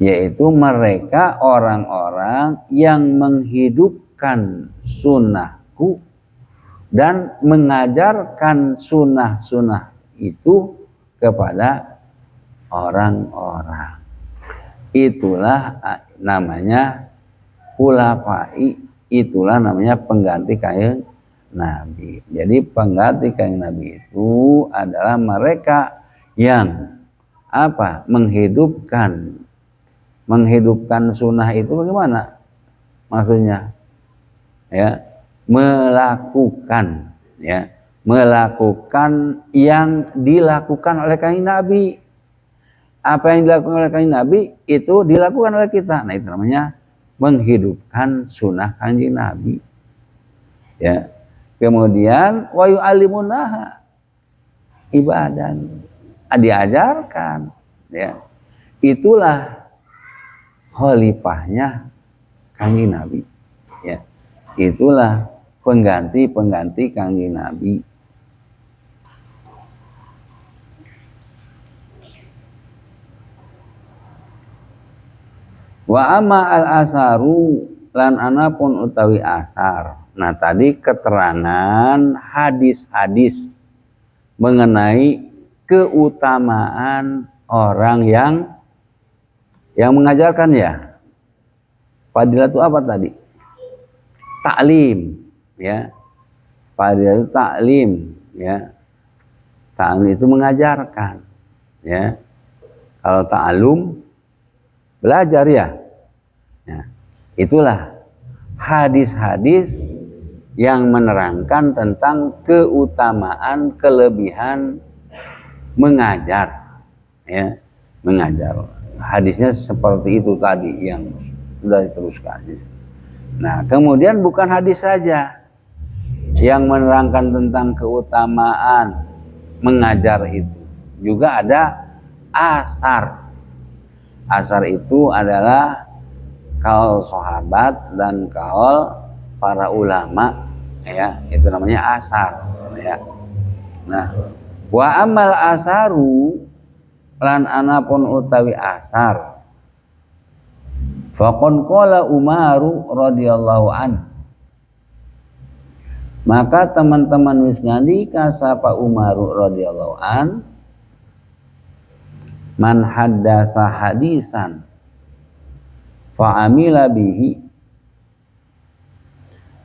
yaitu mereka orang-orang yang menghidupkan sunnahku dan mengajarkan sunnah-sunnah itu kepada orang-orang. Itulah namanya khulafai, itulah namanya pengganti kanjeng Nabi. Jadi pengganti kanjeng Nabi itu adalah mereka yang menghidupkan sunnah itu bagaimana maksudnya, ya, melakukan yang dilakukan oleh kanjeng Nabi. Apa yang dilakukan oleh kanjeng Nabi itu dilakukan oleh kita. Nah, itu namanya menghidupkan sunnah kanjeng Nabi. Ya. Kemudian wa yu'allimunaha, ibadah diajarkan, ya. Itulah khalifahnya kanjeng Nabi, ya. Itulah pengganti kanjeng Nabi. Wa amma al-asaru lan anapun utawi asar. Nah, tadi keterangan hadis-hadis mengenai keutamaan orang yang mengajarkan, ya. Fadilah itu apa tadi? Taklim, ya. Fadilah itu taklim, ya. Taklim itu mengajarkan, ya. Kalau ta'alum belajar, ya. Nah, itulah hadis-hadis yang menerangkan tentang keutamaan, kelebihan mengajar, ya, mengajar. Hadisnya seperti itu tadi yang sudah diteruskan. Nah, kemudian bukan hadis saja yang menerangkan tentang keutamaan mengajar itu, juga ada asar. Asar itu adalah kaul sahabat dan kaul para ulama, ya, itu namanya asar, ya. Nah, wa amal asaru lan anapun utawi asar, faqon qala Umaru radhiyallahu an, maka teman-teman wis ngandika sapa Umaru radhiyallahu an, man haddasa hadisan fa'amila bihi,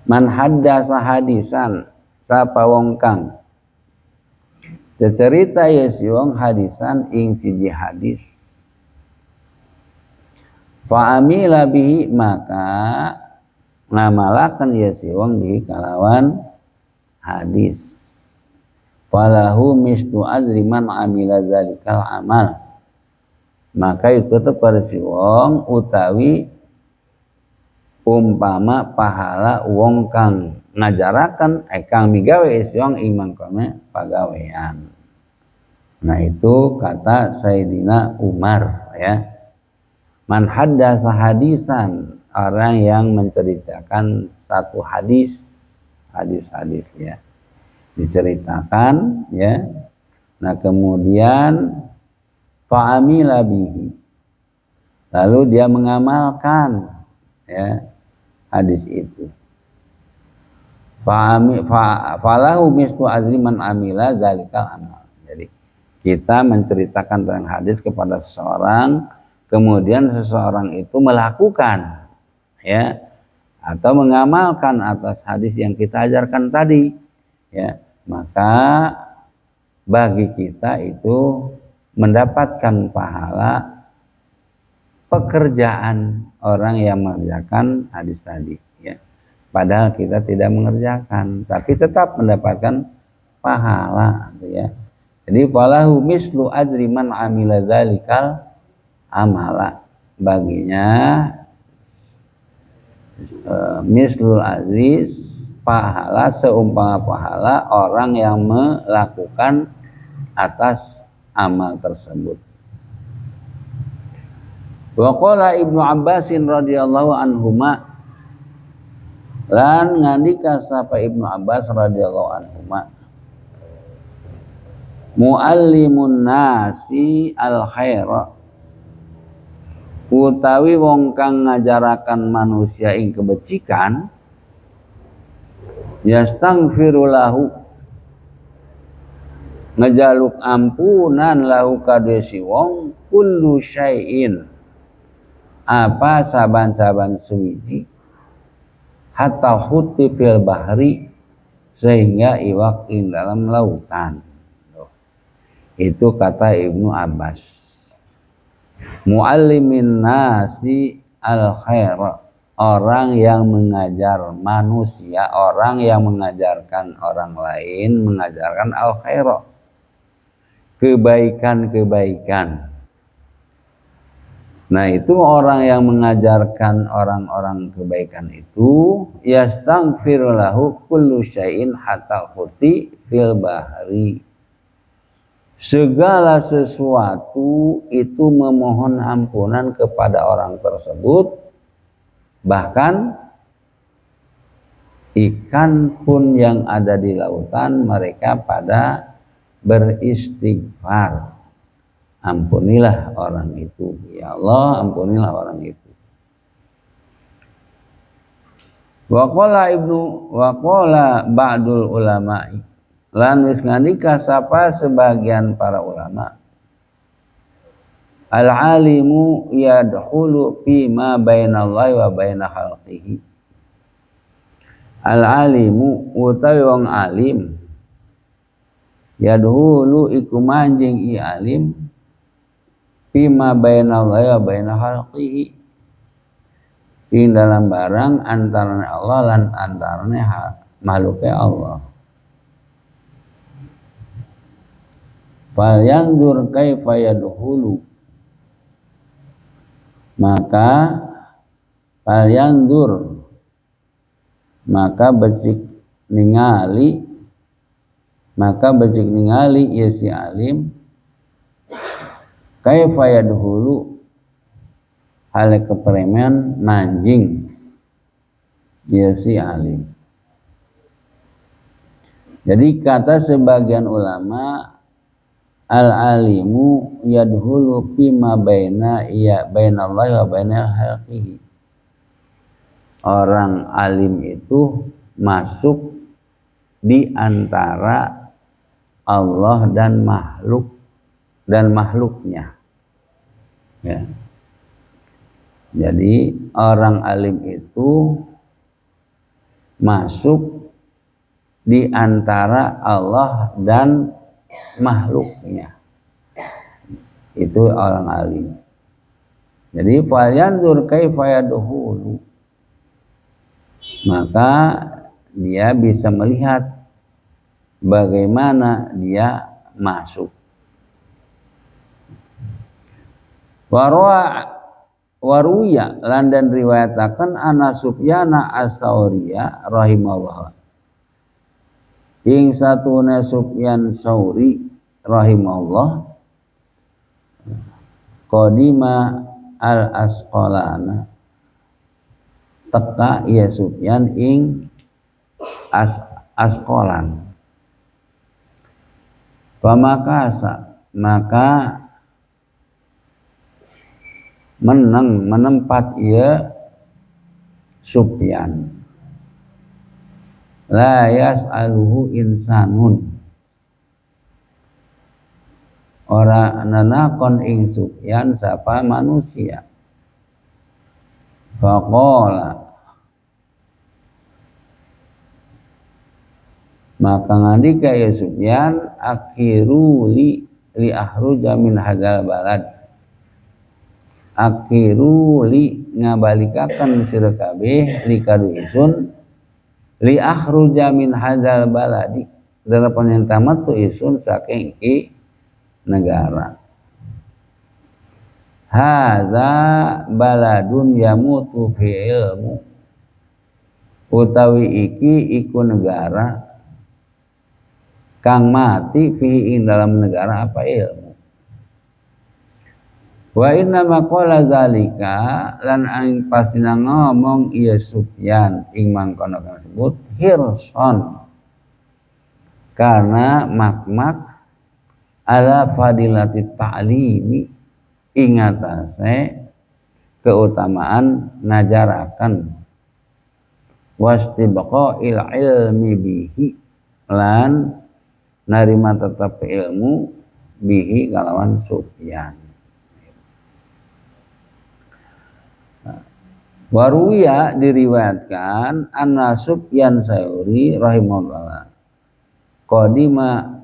man haddasa hadisan sapa wong kang cerita ya si wong hadisan ing siji hadis, fa'amila bihi maka ngamalaken ya si wong bihi kalawan hadis, falahu mislu azri man amila zalikal amal, maka itu pada si wong utawi umpama pahala wong kang ngajarakan kang migawe si wong imang kame pagawean. Nah, itu kata Sayyidina Umar, ya. Man haddasa hadisan, orang yang menceritakan satu hadis ya, diceritakan, ya. Nah, kemudian fa'amila bihi, lalu dia mengamalkan, ya, hadis itu, falahu mislu azri man amila zalikal amal. Jadi kita menceritakan tentang hadis kepada seseorang, kemudian seseorang itu melakukan, ya, atau mengamalkan atas hadis yang kita ajarkan tadi, ya, maka bagi kita itu mendapatkan pahala pekerjaan orang yang mengerjakan hadis tadi, ya. Padahal kita tidak mengerjakan, tapi tetap mendapatkan pahala, ya. Jadi falahu mislu ajri man amila zalikal amala, baginya mislul aziz, pahala seumpama pahala orang yang melakukan atas amal tersebut. Wa qala Ibnu Abbasin radhiyallahu anhuma, lan ngandika sapa Ibnu Abbas radhiyallahu anhuma, muallimun nasi al khaira, utawi wong kang ngajarakan manusia ing kebecikan, yastaghfiru lahu, ngejaluk ampunan lahu kadesi wong kullu syai'in apa saban-saban suwiji hatta huti fil bahri sehingga iwak ing dalam lautan. Itu kata Ibnu Abbas. Muallimin nasi al khair, orang yang mengajar manusia, orang yang mengajarkan orang lain, mengajarkan al khair, kebaikan-kebaikan. Nah, itu orang yang mengajarkan orang-orang kebaikan itu yastaghfir lahu kullu syai'in hatta khuti fil bahri. Segala sesuatu itu memohon ampunan kepada orang tersebut, bahkan ikan pun yang ada di lautan mereka pada beristighfar. Ampunilah orang itu, ya Allah, ampunilah orang itu. Wa qala ba'dul ulama'i, lan wis ngandika sapa sebagian para ulama, al-alimu yadkhulu fi ma bainallahi wa baina khalqihi. Al-alimu utawi wong alim yadkhulu iku manjing i alim fi ma bainallahi wa baina khalqihi, ing dalam barang antarane Allah lan antarane makhluknya Allah. Fal yanzur kaifa yadkhulu, maka fal yanzur, maka becik ningali ya si alim kaifa yadkhulu hale kepreman manjing ya si alim. Jadi kata sebagian ulama, al-alimu yadhulu fima baina bainallahi wa baina khalqihi. Orang alim itu masuk di antara Allah dan makhluknya. Ya. Jadi orang alim itu masuk di antara Allah dan makhluknya. Itu orang alim. Jadi falyanzur kaifa yadkhulu, maka dia bisa melihat bagaimana dia masuk. Waruya lan dan riwayatakan ana Sufyana as-Sauriyah rahimahullah, ing satuna Sufyan Sauri rahimahullah qadima al-Asqalana, teka ya Sufyan ing Asqalan. Pamakasa, maka menempat ia Sufyan, la yas'aluhu insanun, ora nanakon ing Sufyan sapa manusia. Faqala, maka ngandika ya Sufyan, akhiru li ahruja min hadzal balad, akhiru li ngabalikaken sira kabeh li kadu isun li akhruja min hadzal baladi, dalam penentamat tu isun saking iki negara. Hadza baladun yamutu fi ilmu, utawi iki iku negara kang mati fi ing dalam negara apa ilmu. Wa inna maqala zalika, lan ang pastina ngomong iya Sufyan ing mangkono kasebut hirson, karena makmak ala fadilati ta'limi, ing atase keutamaan najarakan, wastibqa'il ilmi bihi, lan narima tetap ilmu bihi kalawan Sufyan. Waruya diriwayatkan anna Sufyan Tsauri rahimahullah qadima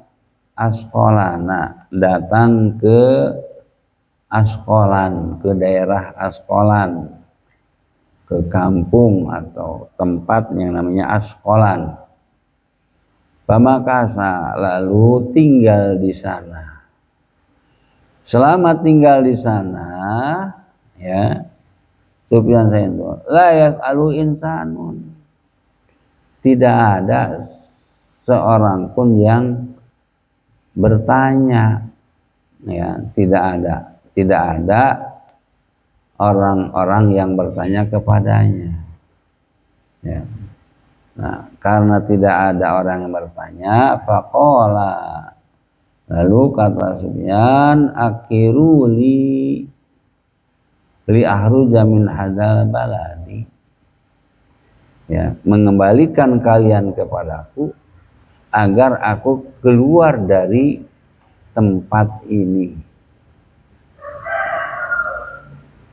Asqalana, datang ke Asqalan, ke daerah Asqalan, ke kampung atau tempat yang namanya Asqalan. Pamakasa, lalu tinggal di sana. Selama tinggal di sana, ya, Sufyan Tsauri, la yas'alu insanun, tidak ada seorang pun yang bertanya, ya, tidak ada orang-orang yang bertanya kepadanya, ya. Nah, karena tidak ada orang yang bertanya, faqala, lalu kata Sufyan, akiruli li ahruja min hadzal baladi, ya, mengembalikan kalian kepadaku agar aku keluar dari tempat ini.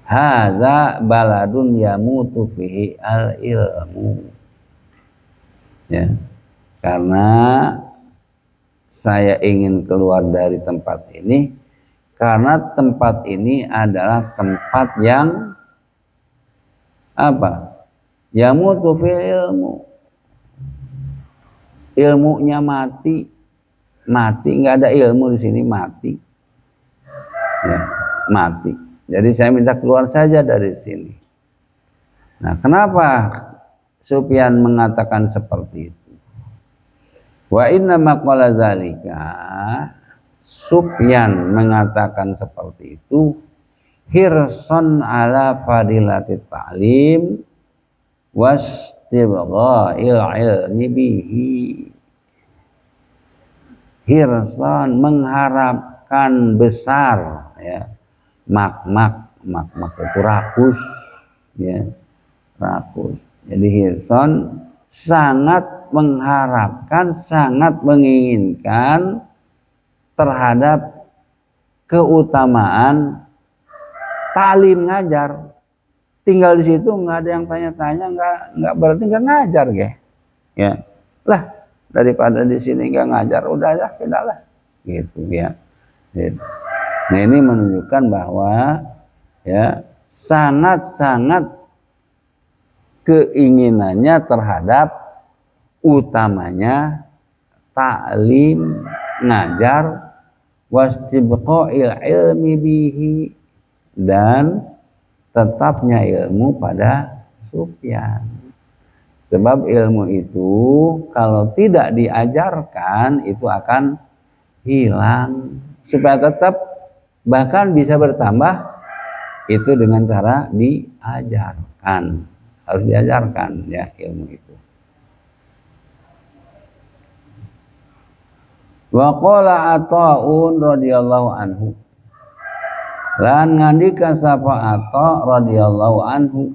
Hadza baladun yamutu fihi al-ilmu, ya, karena saya ingin keluar dari tempat ini karena tempat ini adalah tempat yang apa? Yamutu fil ilmu, ilmunya mati, nggak ada ilmu di sini, mati, ya, mati. Jadi saya minta keluar saja dari sini. Nah, kenapa Sufyan mengatakan seperti itu? Wa inna maqala zalika, Sufyan mengatakan seperti itu hirson ala fadilati ta'lim wastibgha'il ilmi bihi. Hirson, mengharapkan besar, ya, makmak itu rakus, ya, rakus. Jadi hirson sangat mengharapkan, sangat menginginkan terhadap keutamaan taklim, ngajar. Tinggal di situ nggak ada yang tanya-tanya, nggak berarti nggak ngajar, ya. Lah, daripada di sini nggak ngajar, udah ya, sudahlah, gitu, ya. Nah, ini menunjukkan bahwa, ya, sangat-sangat keinginannya terhadap utamanya taklim, ngajar, wastibqa'il ilmi bihi, dan tetapnya ilmu pada Sufyan. Sebab ilmu itu kalau tidak diajarkan itu akan hilang. Supaya tetap bahkan bisa bertambah itu dengan cara diajarkan. Harus diajarkan, ya, ilmu itu. Wa qala Ata'un radhiyallahu anhu, lan ngandika sapa Ata radhiyallahu anhu,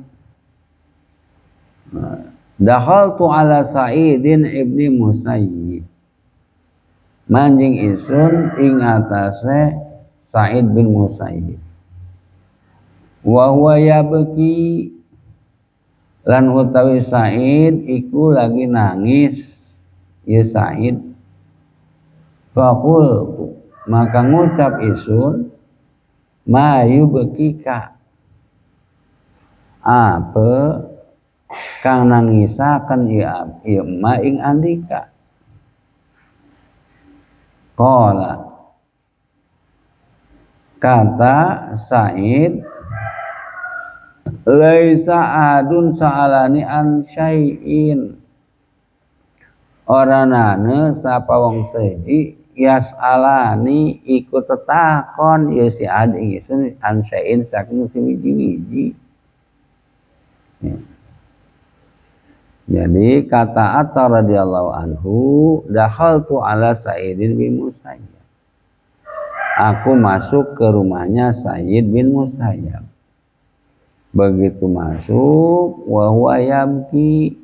dakhaltu ala Sa'idin ibni Musayyib, manjing isun ing atase Sa'id bin Musayyib, wa huwa yabki, lan utawi Sa'id iku lagi nangis, ya Sa'id. Faqultu, maka ngucap isun, ma yubkika, apa kang nangisaken ieu ma ing Andika. Qala, kata Sa'id, laisa adun sa'alani an syai'in, oranane sapa wong seji yas'alani ikut tetakon ya si adi isun an syai'in saking wiji-wiji. Jadi kata Atta radhiyallahu anhu, dakhaltu ala Sa'idin bin Musayyab, aku masuk ke rumahnya Sa'id bin Musayyab. Begitu masuk, wa huwa yabki,